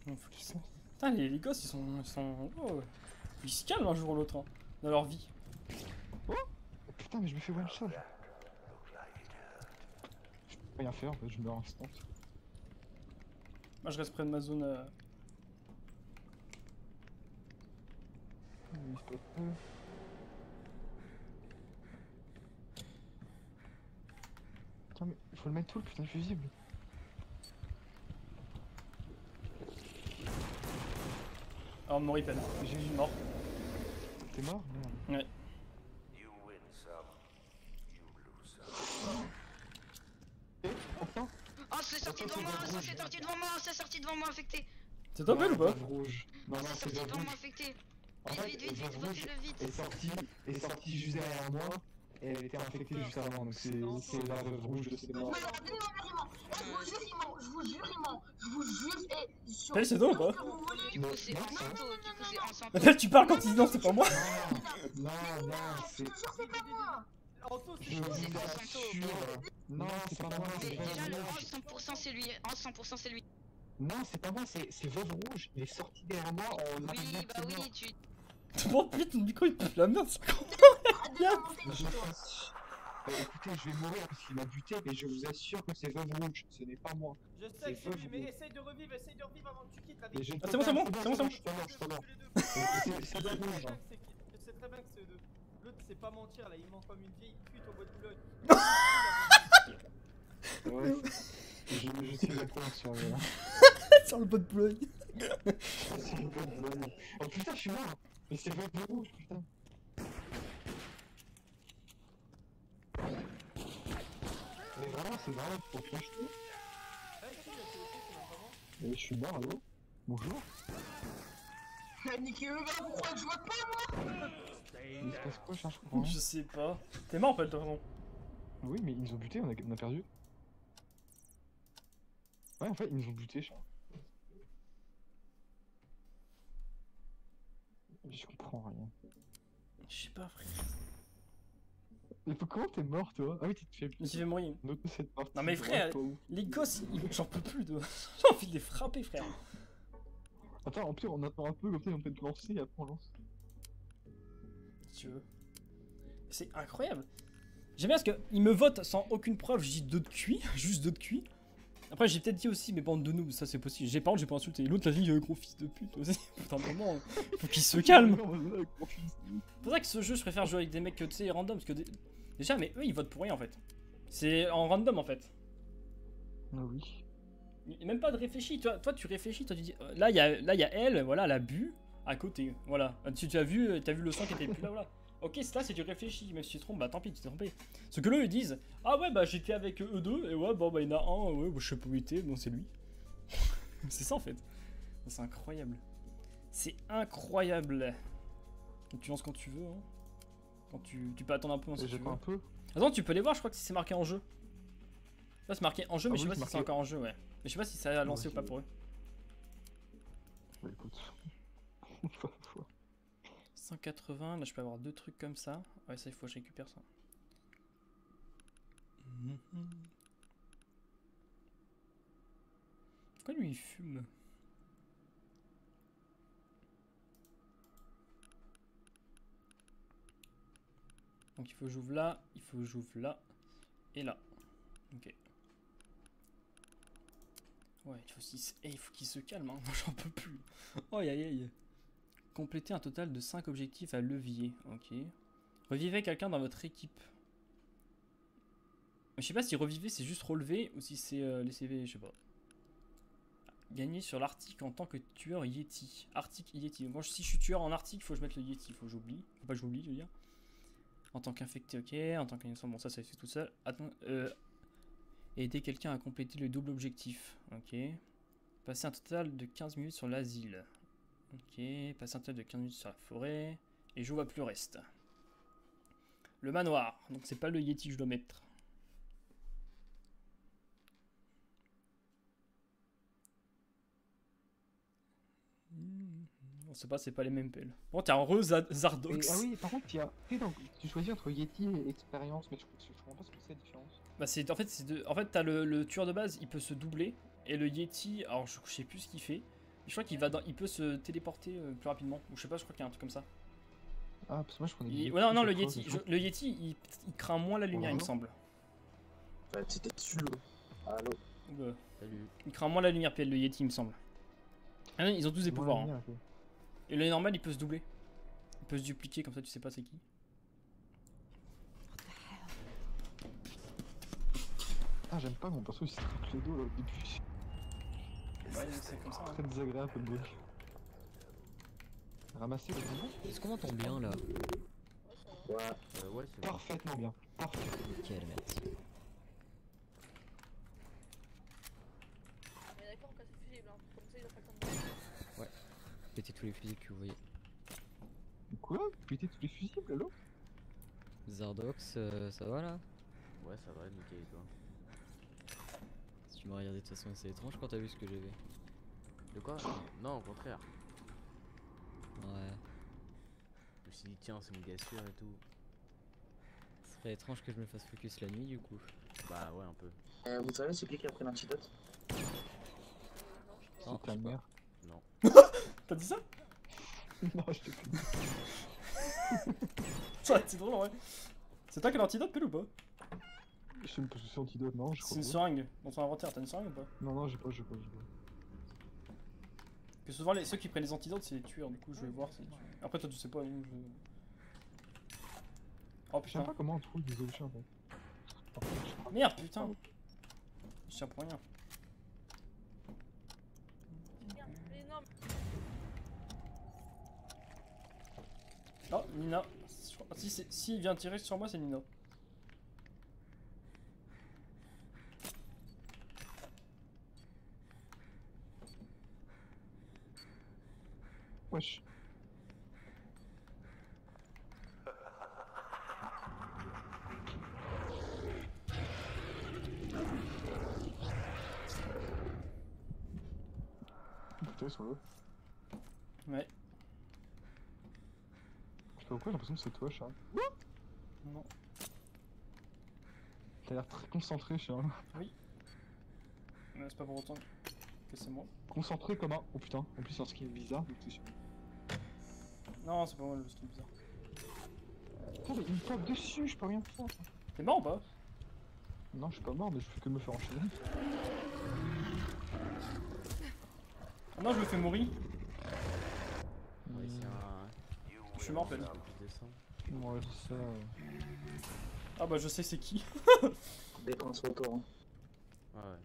Putain, les gosses, ils sont... Oh, ils se calment un jour ou l'autre, hein, dans leur vie. Oh putain, mais je me fais one shot. Je peux rien faire, en fait, je meurs instant. Moi, je reste près de ma zone... Putain, mais faut le mettre tout le putain de fusible. Alors, Mori peine. J'ai mort. T'es mort? Merde. Ouais. Oh, c'est sorti devant moi, ça c'est sorti devant moi, c'est sorti devant moi, affecté. C'est toi, Belle, ou pas? Rouge. Non, non, C'est c'est sorti veuve devant moi, rouge. affecté. En fait, Vite, veuve rouge votez-le vite. est sortie juste derrière moi. Et elle était infectée juste avant, donc c'est la veuve rouge de ses morts. Mais attendez, je vous jure, il ment. Je vous jure, il ment. Je vous jure, et sur. Pelle, c'est toi ou pas? Du coup, c'est en santo, du coup, c'est en santo. Mais Pelle, tu parles quand il dit non, c'est pas moi. Non, non, c'est. Je te jure, c'est pas moi. Anto, Je vous assure. Non, c'est pas moi, c'est Déjà, veuve le rouge. 100% c'est lui, 100% c'est lui. Non, c'est pas moi, c'est veuve rouge. Il est sorti derrière moi en Oui, arrivant de bah ses oui, morts. tu... Bon, putain, ton micro, il pue la merde, c'est Écoutez, je vais mourir parce qu'il m'a buté, mais je vous assure que c'est veuve rouge, ce n'est pas moi. Je sais que c'est lui, mais essaye de revivre avant que tu quittes la Mais je vie. ne Ah, peux c'est bon, pas, c'est bon, je suis pas mort, je suis pas mort. C'est veuve rouge. Hein. Je sais très bien que c'est eux deux. L'autre, c'est pas mentir, là, il ment comme une vieille pute au bois de Boulogne. Ouais, je suis d'accord sur le... sur le bot de Boulogne. Sur le bot de Boulogne. Oh putain, je suis mort. Mais c'est veuve rouge, putain. Mais vraiment, c'est vraiment pour flash tout. Mais je suis mort, allô? Bonjour. Niquez-le, pourquoi je vote pas, moi? Il se passe quoi, je comprends rien. Je sais pas. T'es mort, Pelle, de toute façon. Oui, mais ils nous ont buté, on a perdu. Ouais, en fait, ils nous ont buté, je crois. Je comprends rien. Je sais pas, frère. Mais comment t'es mort, toi? Ah oui, t'es fait. Je me suis fait mourir. Cette partie, Non mais frère, pas ouf. les gosses, j'en peux plus de... J'ai envie de les frapper, frère. Attends, en plus, on attend un peu, comme ça, on peut te lancer et après on lance. Si tu veux. C'est incroyable. J'aime bien parce qu'ils me votent sans aucune preuve, je dis 2 de cuit, juste 2 de cuit. Après j'ai peut-être dit aussi, mais bande de noobs, ça c'est possible. Par contre j'ai pas insulté. L'autre l'a dit, gros fils de pute aussi. Putain de moment, faut qu'il se calme. C'est pour ça que ce jeu, je préfère jouer avec des mecs que tu sais, random, parce que déjà, mais eux ils votent pour rien en fait. C'est en random en fait. Ah oui. Et même pas de réfléchi, toi tu réfléchis, toi tu dis, là il y a elle, voilà, elle a bu à côté, voilà. Tu as vu le sang qui était plus là, voilà. Ok, là c'est du réfléchi, même si tu te trompes, bah tant pis, tu t'es trompé. Ce que là ils disent, ah ouais bah j'étais avec eux deux, et ouais bon bah il y en a un, ouais bah, je sais pas où il était, bon c'est lui. C'est ça en fait. C'est incroyable. C'est incroyable. Donc tu lances quand tu veux. Hein. Quand tu peux attendre un peu. Hein, si tu J'attends veux. un peu. Attends, tu peux les voir, je crois que c'est marqué en jeu. Là, c'est marqué en jeu, Ah mais je oui, sais pas si c'est c'est marqué. encore en jeu, ouais. Mais je sais pas si ça a lancé ou pas pour eux. Bah écoute. 180, là je peux avoir 2 trucs comme ça. Ouais, ça il faut que je récupère ça. Pourquoi lui il fume? Donc il faut que j'ouvre là, il faut que j'ouvre là et là. Ok. Ouais, il faut qu'il se calme, hein. Moi j'en peux plus. Oh aïe aïe. Compléter un total de 5 objectifs à levier. Ok. Revivez quelqu'un dans votre équipe. Je sais pas si reviver c'est juste relever ou si c'est laisser, je sais pas. Gagner sur l'Arctique en tant que tueur Yeti. Arctique Yeti. Donc moi, si je suis tueur en Arctique, faut que je mette le Yeti. Faut que j'oublie. Faut pas que j'oublie, je veux dire. En tant qu'infecté, ok. En tant qu'innocent, bon ça se fait tout seul. Attends, aider quelqu'un à compléter le double objectif. Ok. Passer un total de 15 minutes sur l'asile. Ok. Passer un total de 15 minutes sur la forêt. Et je vois plus le reste. Le manoir. Donc c'est pas le Yeti que je dois mettre. On sait pas, c'est pas les mêmes pelles. Bon, t'es un Zardox. Ah oui, par contre, tu choisis entre Yeti et expérience, mais je comprends pas ce que c'est la différence. Bah c'est en fait t'as le tueur de base, il peut se doubler et le Yeti, alors je sais plus ce qu'il fait. Je crois qu'il il peut se téléporter plus rapidement. Ou je sais pas, je crois qu'il y a un truc comme ça. Ah, parce que moi je connais. Ouais, non, le Yeti, le Yeti, il craint moins la lumière, il me semble. Ouais, c'était dessus. Allô. Ouais. Salut. Il craint moins la lumière, PL, le Yeti, il me semble. Ah non, ils ont tous des pouvoirs. Hein. Et le normal, il peut se doubler. Il peut se dupliquer, comme ça tu sais pas c'est qui. Ah, j'aime pas mon perso, il se traque le dos là, au début. Ouais, c'est comme ça. Très désagréable le bruit. Ramasser le bonbon. Est-ce qu'on entend bien là? Ouais, ouais, c'est parfaitement bien. Parfait. Nickel, merci. On est d'accord que c'est fusible, hein. Comme ça, ils ont pas le temps de... Ouais. Péter tous les fusils que vous voyez. Quoi? Péter tous les fusibles, allô? Zardox, ça va là? Ouais, ça va, nickel, et toi? Si tu m'as regardé de toute façon, c'est étrange quand t'as vu ce que j'ai vu. De quoi? Non, au contraire. Ouais. Je me suis dit, tiens, c'est mon gars sûr et tout. Ce serait étrange que je me fasse focus la nuit du coup. Bah ouais, un peu. Vous savez c'est qui a pris l'antidote? C'est ta mère. Non. T'as dit ça? Non, je t'ai plus. C'est drôle en vrai. C'est toi qui as l'antidote, Pelle, ou pas? Je sais pas si c'est antidote, non, je crois. C'est une seringue dans ton inventaire, t'as une seringue ou pas? Non, j'ai pas. Que souvent ceux qui prennent les antidotes c'est les tueurs, du coup je vais voir si tu... Après toi tu sais pas, donc je... Oh Je sais putain. pas comment on trouve des objets en fait. Merde putain. Je tiens pour rien. Énorme. Oh Nina. Si il vient tirer sur moi c'est Nina. Wesh. Putain, ils sont là. Ouais. Je sais pas pourquoi, j'ai l'impression que c'est toi, Charles. Non. T'as l'air très concentré, Charles. Oui. Mais c'est pas pour autant que c'est moi. Concentré comme un. Oh putain, en plus c'est un skin bizarre, donc c'est sûr. Non, c'est pas moi le skin bizarre. Putain, mais il me tape dessus, je peux rien faire. T'es mort ou pas? Non, je suis pas mort, mais je fais que me faire enchaîner. Ah non, je me fais mourir. Ouais, c'est un... Je suis mort, Pelle. Ouais, c'est ça. Ah bah je sais c'est qui. Défense retour. Hein. Ah ouais.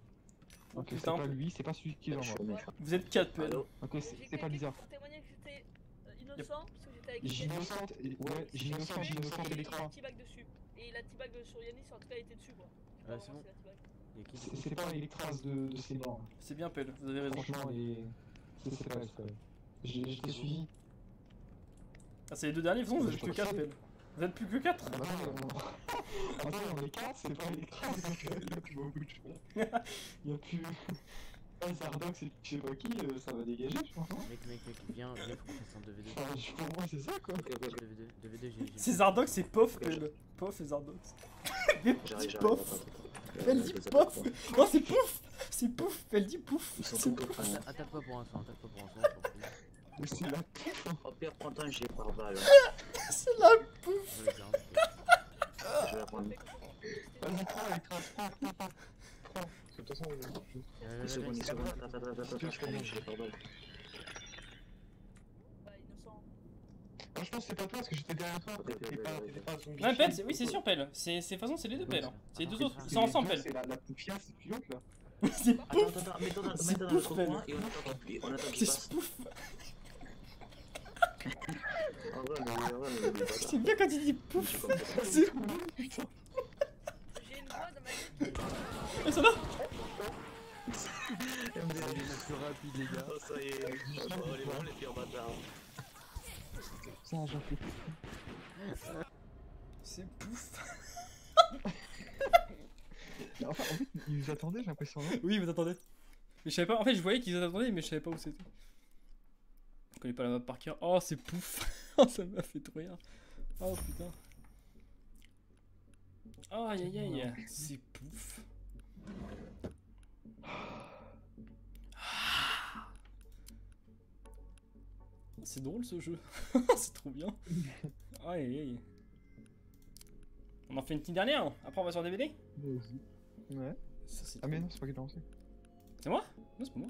Ok, c'est putain. pas lui, c'est pas celui qui est dans moi. Vous êtes 4 Pelle. Ok, c'est pas bizarre. Pour témoigner que j'étais innocent, parce que j'étais avec J'innocente, ouais, j'innocente Electra. T-bag dessus. Et la T-bag sur Yanis, en tout cas, elle était dessus, quoi. Ouais, c'est bon. C'est pas Electra de ses morts. C'est bien Pelle, vous avez raison. Franchement, c'est pas elle. Je t'ai suivi. Ah, c'est les deux derniers, de toute façon, vous êtes que 4, Pelle. Vous êtes plus que 4. Attends, on est 4, c'est pas les 13, donc il y a plus beaucoup de choses. Il y a plus. Zardox et je sais pas qui, ça va dégager, je pense. Mec, viens, faut qu'on fasse un 2v2. Enfin, pour moi, c'est ça quoi. 2v2, j'ai. C'est Zardox, c'est Pof, Pelle. Pof et Zardox. Elle dit Pof. Elle dit Pof. Non, c'est Pouf. C'est Pouf. Elle dit Pouf. C'est Pouf. Attaque pas pour l'instant, Mais c'est la pouf. Au pire, prends ton jet par balle. C'est la Pouf. Je vais la prendre. Vas-y, prends, écrase, prends. De toute façon, Une seconde, attends, je prends mon jet par balle. Bah, innocent. je pense que c'est pas toi parce que j'étais derrière toi. T'étais pas zombie. Ouais, Pelle, oui, c'est sûr, Pelle. C'est de toute façon, c'est les deux Pelle. C'est les deux autres. Ils sont ensemble, Pelle. C'est la poufia, c'est plus l'autre là. C'est Pouf. Attends, mets-toi dans l'autre Pelle. coin et on attend qu'il C'est passe. Pouf. En vrai, mais C'est bien quand il dit Pouf. C'est Pouf. J'ai une voix dans ma tête. Et ça va? plus rapide, les gars. Oh, ça y est, on est vraiment les pires bâtards. Putain, j'en fais plus. C'est Pouf. Enfin, en fait, ils nous attendaient, j'ai l'impression. Oui, vous attendez. Mais je savais pas, en fait, je voyais qu'ils attendaient, mais je savais pas où c'était. Je connais pas la map par cœur. Oh, c'est Pouf. Oh, ça m'a fait trop rire. Oh putain. Oh, aïe aïe aïe. C'est Pouf. C'est drôle ce jeu. C'est trop bien. Aïe aïe aïe. On en fait une petite dernière, après on va sur DVD. Ouais. Ça, ah mais non, c'est pas qui l'a lancé. C'est moi? Non, c'est pas moi.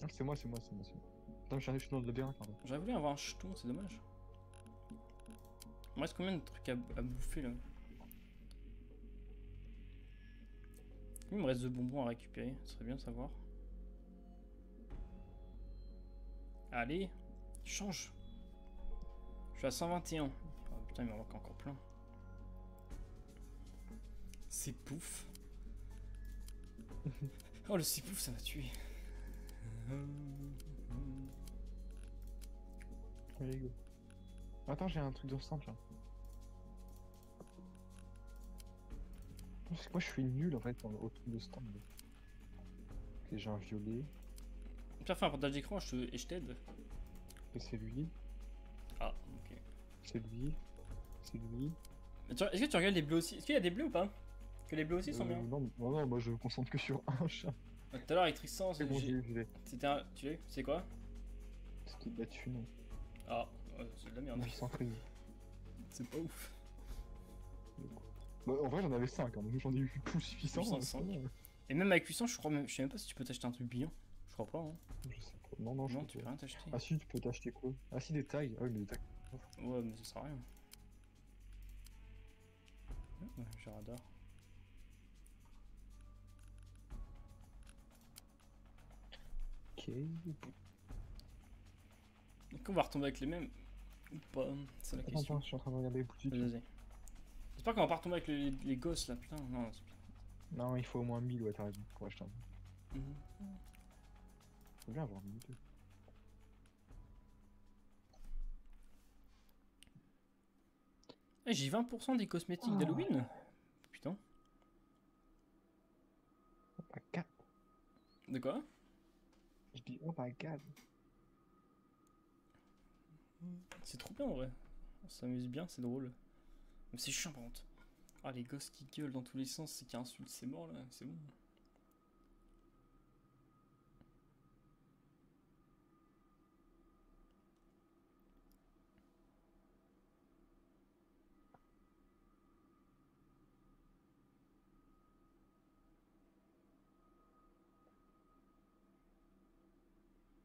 Ah, c'est moi. Attends, je suis dans le labyrinthe, pardon. J'aurais voulu avoir un jeton, c'est dommage. Il me reste combien de trucs à bouffer là? Il me reste de bonbons à récupérer, ce serait bien de savoir. Allez, change. Je suis à 121. Oh, putain, il m'en manque encore plein. C'est Pouf. Oh, le c'est Pouf, ça m'a tué. Allez, go. Attends, j'ai un truc de stand là. Parce que moi je suis nul en fait au truc de stand. Ok, j'ai un violet. Pierre, fais un partage d'écran et je t'aide. Et c'est lui. Ah, ok. C'est lui. C'est lui. Est-ce que tu regardes les bleus aussi? Est-ce qu'il y a des bleus ou pas? Que les bleus aussi sont bien? Non, moi je me concentre que sur un chat. Tout à l'heure avec Tristan, c'est bon, c'était un. Tu l'as? C'est quoi? C'était de la thune. Ah, ouais, c'est de la merde. 813. C'est pas ouf. Bah, en vrai, j'en avais 5, hein, donc j'en ai eu plus 800. 805. Et même avec 800, je crois même. Je sais même pas si tu peux t'acheter un truc bien. Je crois pas, hein. Je sais pas. Non, je tu peux rien t'acheter. Ah, si, tu peux t'acheter quoi? Ah, si, des tags. Ah, oui, mais des tags. Ouais, mais ça sert à rien. Ouais, j'ai radar. Ok. Est-ce qu'on va retomber avec les mêmes ou pas? C'est la question. Attends, je suis en train de regarder les boutiques. Vas-y. J'espère qu'on va pas retomber avec les gosses là, putain. Non, non, il faut au moins 1000, ouais, t'as raison, pour acheter un. Faut bien avoir 1000. Eh, j'ai 20% des cosmétiques d'Halloween. Putain. Oh my god. De quoi? Je dis oh my god. C'est trop bien en vrai. On s'amuse bien, c'est drôle. Mais c'est chiant par contre. Ah, les gosses qui gueulent dans tous les sens, c'est qui insultent, c'est mort là, c'est bon.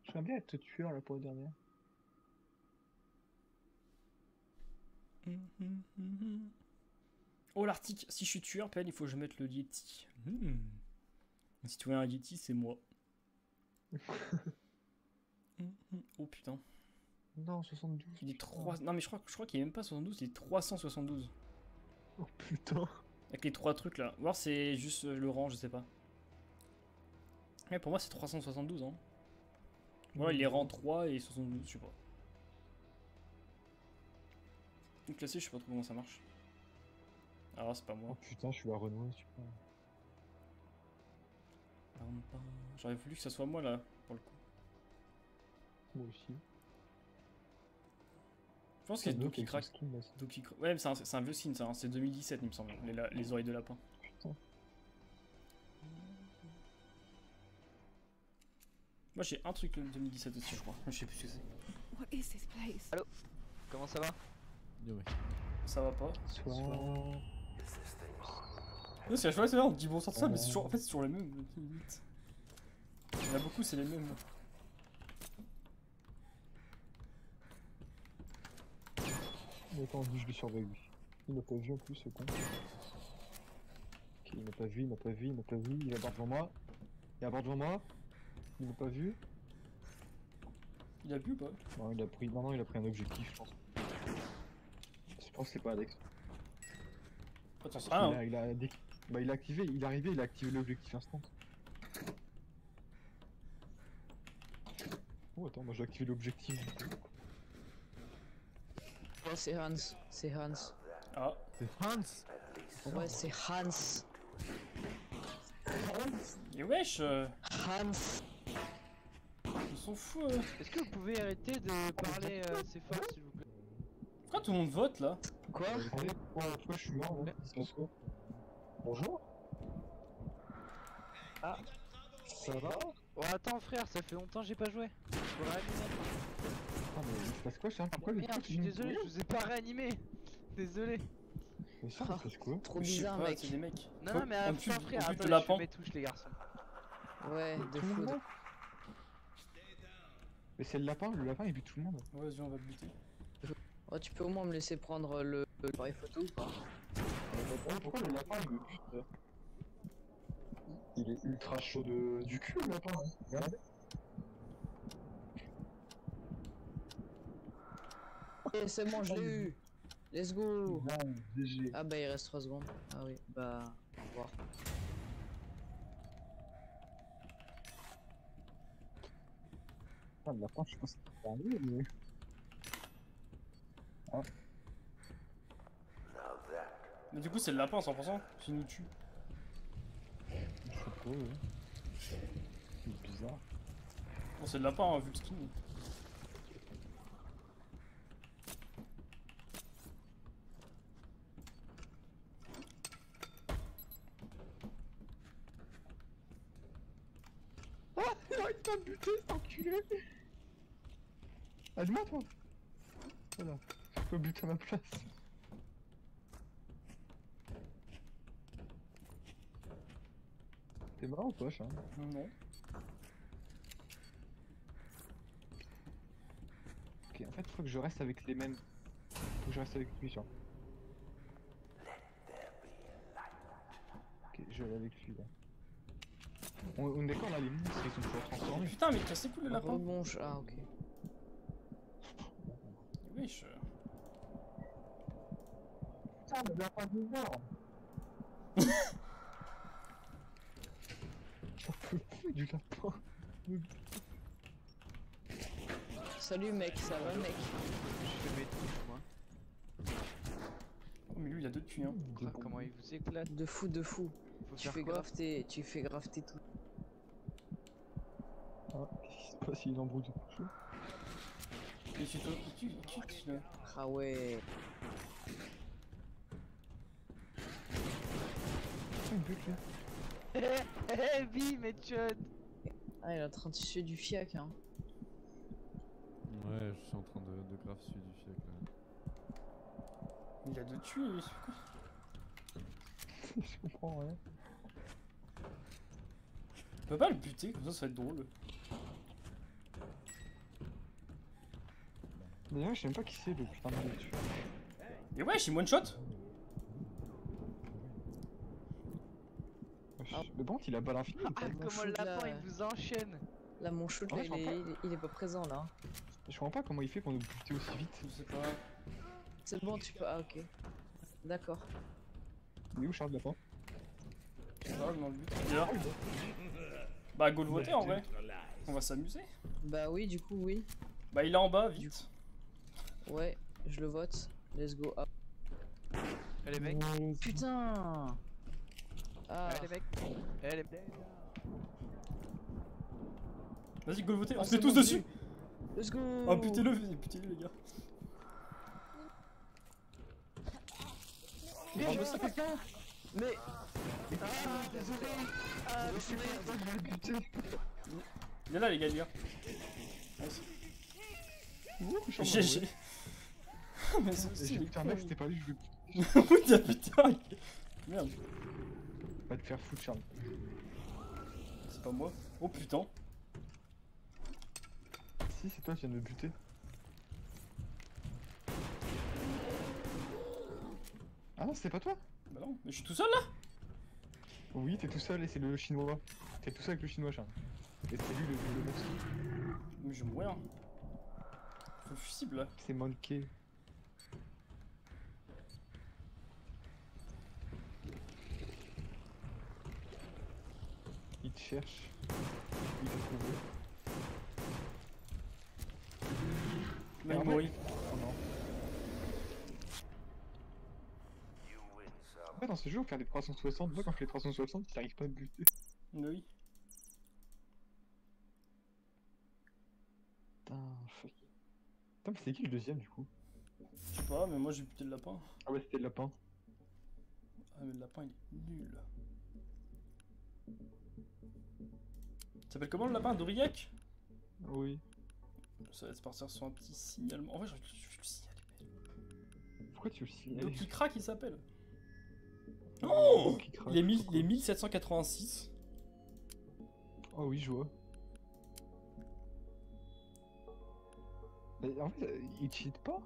J'aimerais bien être tueur là pour le dernier. Oh l'article, si je suis tueur, Pelle, il faut que je mette le Yeti. Si tu vois un Yeti, c'est moi. Oh putain. Non, 72. Il est 3... Non mais je crois qu'il est même pas 72, il est 372. Oh putain. Avec les 3 trucs là. Ou alors c'est juste le rang, je sais pas. Ouais, pour moi c'est 372 hein. Ouais, il est rang 3 et 72, je sais pas. classé, je sais pas trop comment ça marche. Ah, c'est pas moi. Oh putain, je suis à Renoir, tu vois. J'aurais voulu que ça soit moi là, pour le coup. Moi aussi. Je pense qu'il y a Doc Doc qui avec craque. son skin, là, Doc qui craque. Ouais, mais c'est un vieux skin ça, hein. C'est 2017 il me semble, les oreilles de lapin. Putain. Moi j'ai un truc de 2017 aussi je crois, je sais plus ce que c'est. What is this place? Allô? Comment ça va? Ça va pas. Soit... Non, c'est à chaque fois, c'est là, on dit bon sort de ça, mais c'est toujours, en fait c'est toujours les mêmes, limite. Il y en a beaucoup, c'est les mêmes. Attends, je le surveille lui. Il m'a pas vu en plus, ce con. Ok, il m'a pas vu, il m'a pas vu, il m'a pas vu, il est à bord devant moi. Il est à bord devant moi. Il m'a pas vu. Il a vu ou pas? Non, il a pris... Non, il a pris un objectif, je pense. Je pense que c'est pas Alex. Attends, c'est rien. Il a activé, il est arrivé, il a activé l'objectif instant. Oh attends, moi j'ai activé l'objectif du coup. Oh c'est Hans, c'est Hans. Ah. C'est Hans? Ouais c'est Hans. Et wesh Hans. Ils sont fous Est-ce que vous pouvez arrêter de parler assez fort s'il vous plaît? Pourquoi tout le monde vote là? Quoi? Pourquoi je suis mort là? Il se passe quoi? Bonjour? Ah. Ça va? Oh attends frère, ça fait longtemps que j'ai pas joué. Faut réanimer. Ah mais il se passe quoi? Je sais pourquoi le Merde, truc, je suis désolé, je vous ai pas réanimé. Désolé. Mais ça, il se passe quoi? Trop Je sais bizarre pas, mec. c'est des mecs. Non, non mais On putain bute- frère, on bute attends, le je fais lapin. mes touches les garçons. Ouais, de foudre. Mais c'est le lapin il bute tout le monde. Ouais, vas-y, on va le buter. Oh tu peux au moins me laisser prendre le appareil photo ou pas? Pourquoi le lapin il me bute? Il est ultra chaud du cul le lapin, hein. Regardez. Ok c'est bon, je l'ai eu. Let's go. GG. Ah bah il reste 3 secondes. Ah oui, bah au revoir. Ah, le lapin, je pense qu'il va arriver, mais... Ah. Mais du coup, c'est le lapin 100% qui nous tue. Je sais pas, ouais. C'est bizarre. Bon, c'est le lapin, hein, vu le skin. Ah, il arrête pas de buter, cet enculé! Aide-moi, toi! Voilà, je peux buter à ma place. T'es marrant ou pas, chat? Non. Ok, en fait, faut que je reste avec les mêmes. Faut que je reste avec lui, ça. Ok, je vais aller avec lui, là. On est d'accord, là, les monstres, ils sont toujours transformés. Putain, mais casse les couilles le lapin. Bon, ah ok. Wesh. Putain, le lapin de mort! J'en peux plus du lapin. Salut mec, ça va mec? Je fais mes touches moi. Oh, mais lui il a 2 culs, hein. Ah, comment il vous éclate? De fou, de fou. Faut Tu faire fais quoi? tu fais grave tes tout. Ah, qu'est-ce qui se passe? Il embrouille de coucher. Et tu là. Ah ouais. Il me bute, lui. Eh, bim, headshot! Ah, il est en train de suer du fiac, hein. Ouais, je suis en train de grave suivre du fiac là. Il a 2 tués, lui, c'est quoi? Je comprends rien. On peut pas le buter, comme ça va être drôle. Déjà, je sais même pas qui c'est le putain de dessus. Et wesh, il one shot. Le bon, il a balle infinie. Ah, comment le lapin il vous enchaîne! Là, mon shoot, là, il est pas présent, là. Je comprends pas comment il fait pour nous buter aussi vite. Je sais pas. C'est bon, tu peux... Ah, ok. D'accord. Il est où Charles Lapin? Je sais pas, dans le but. Il est là. Bah, go le voter en vrai. On va s'amuser. Bah oui, du coup, oui. Bah, il est en bas, vite. Ouais, je le vote. Let's go. Ah. Eh les mecs. Putain. Ah. Eh les mecs. Eh les mecs. Vas-y, go voter, on Ah, se met c'est tous bon, dessus. Let's go. Oh butez-le les gars. Mais je veux ça quelqu'un. Mais. Ah, désolé. Ah, désolé. Je vais le buter. Il est là les gars, il est là. Nice. GG. Mais c'est J'ai putain mec, c'était pas lui, je veux. Putain, putain. Merde. Va te faire foutre, Charles. C'est pas moi. Oh putain. Si, c'est toi qui viens de me buter. Ah non, c'était pas toi? Bah non, mais je suis tout seul là. Oui, t'es tout seul et c'est le chinois. T'es tout seul avec le chinois, Charles. Et c'est lui le monstre. Mais je vais mourir. Faut le fusible là. C'est manqué. Il te cherche. Il t'a trouvé. Mais il mourit. Oh non. En fait, dans ce jeu, on fait les 360. Moi, quand je fais les 360, t'arrives pas à me buter. Mais oui. Putain, fuck. Putain, mais c'est qui le deuxième du coup? Je sais pas, mais moi j'ai buté le lapin. Ah ouais, c'était le lapin. Ah, mais le lapin il est nul. Ça s'appelle comment le lapin? Doriac? Oui. Ça va se partir sur un petit signalement. En vrai, je vais le signaler. Pourquoi tu le signales? Doki Crack il s'appelle. Oh, il est 1786. Oh oui, je vois. Mais en fait, il cheat pas?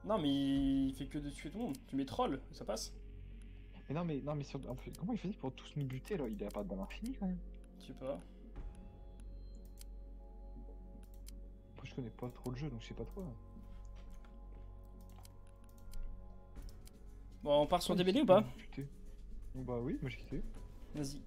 Non, mais il fait que de tuer tout le monde. Tu mets troll, ça passe. Mais non, mais sur... en fait, comment il fait pour tous nous buter là? Il a pas de balle infinie quand même. Je sais pas. Après, je connais pas trop le jeu donc je sais pas trop. Bon, on part sur DBD ou pas? Bah oui, moi j'ai quitté. Vas-y.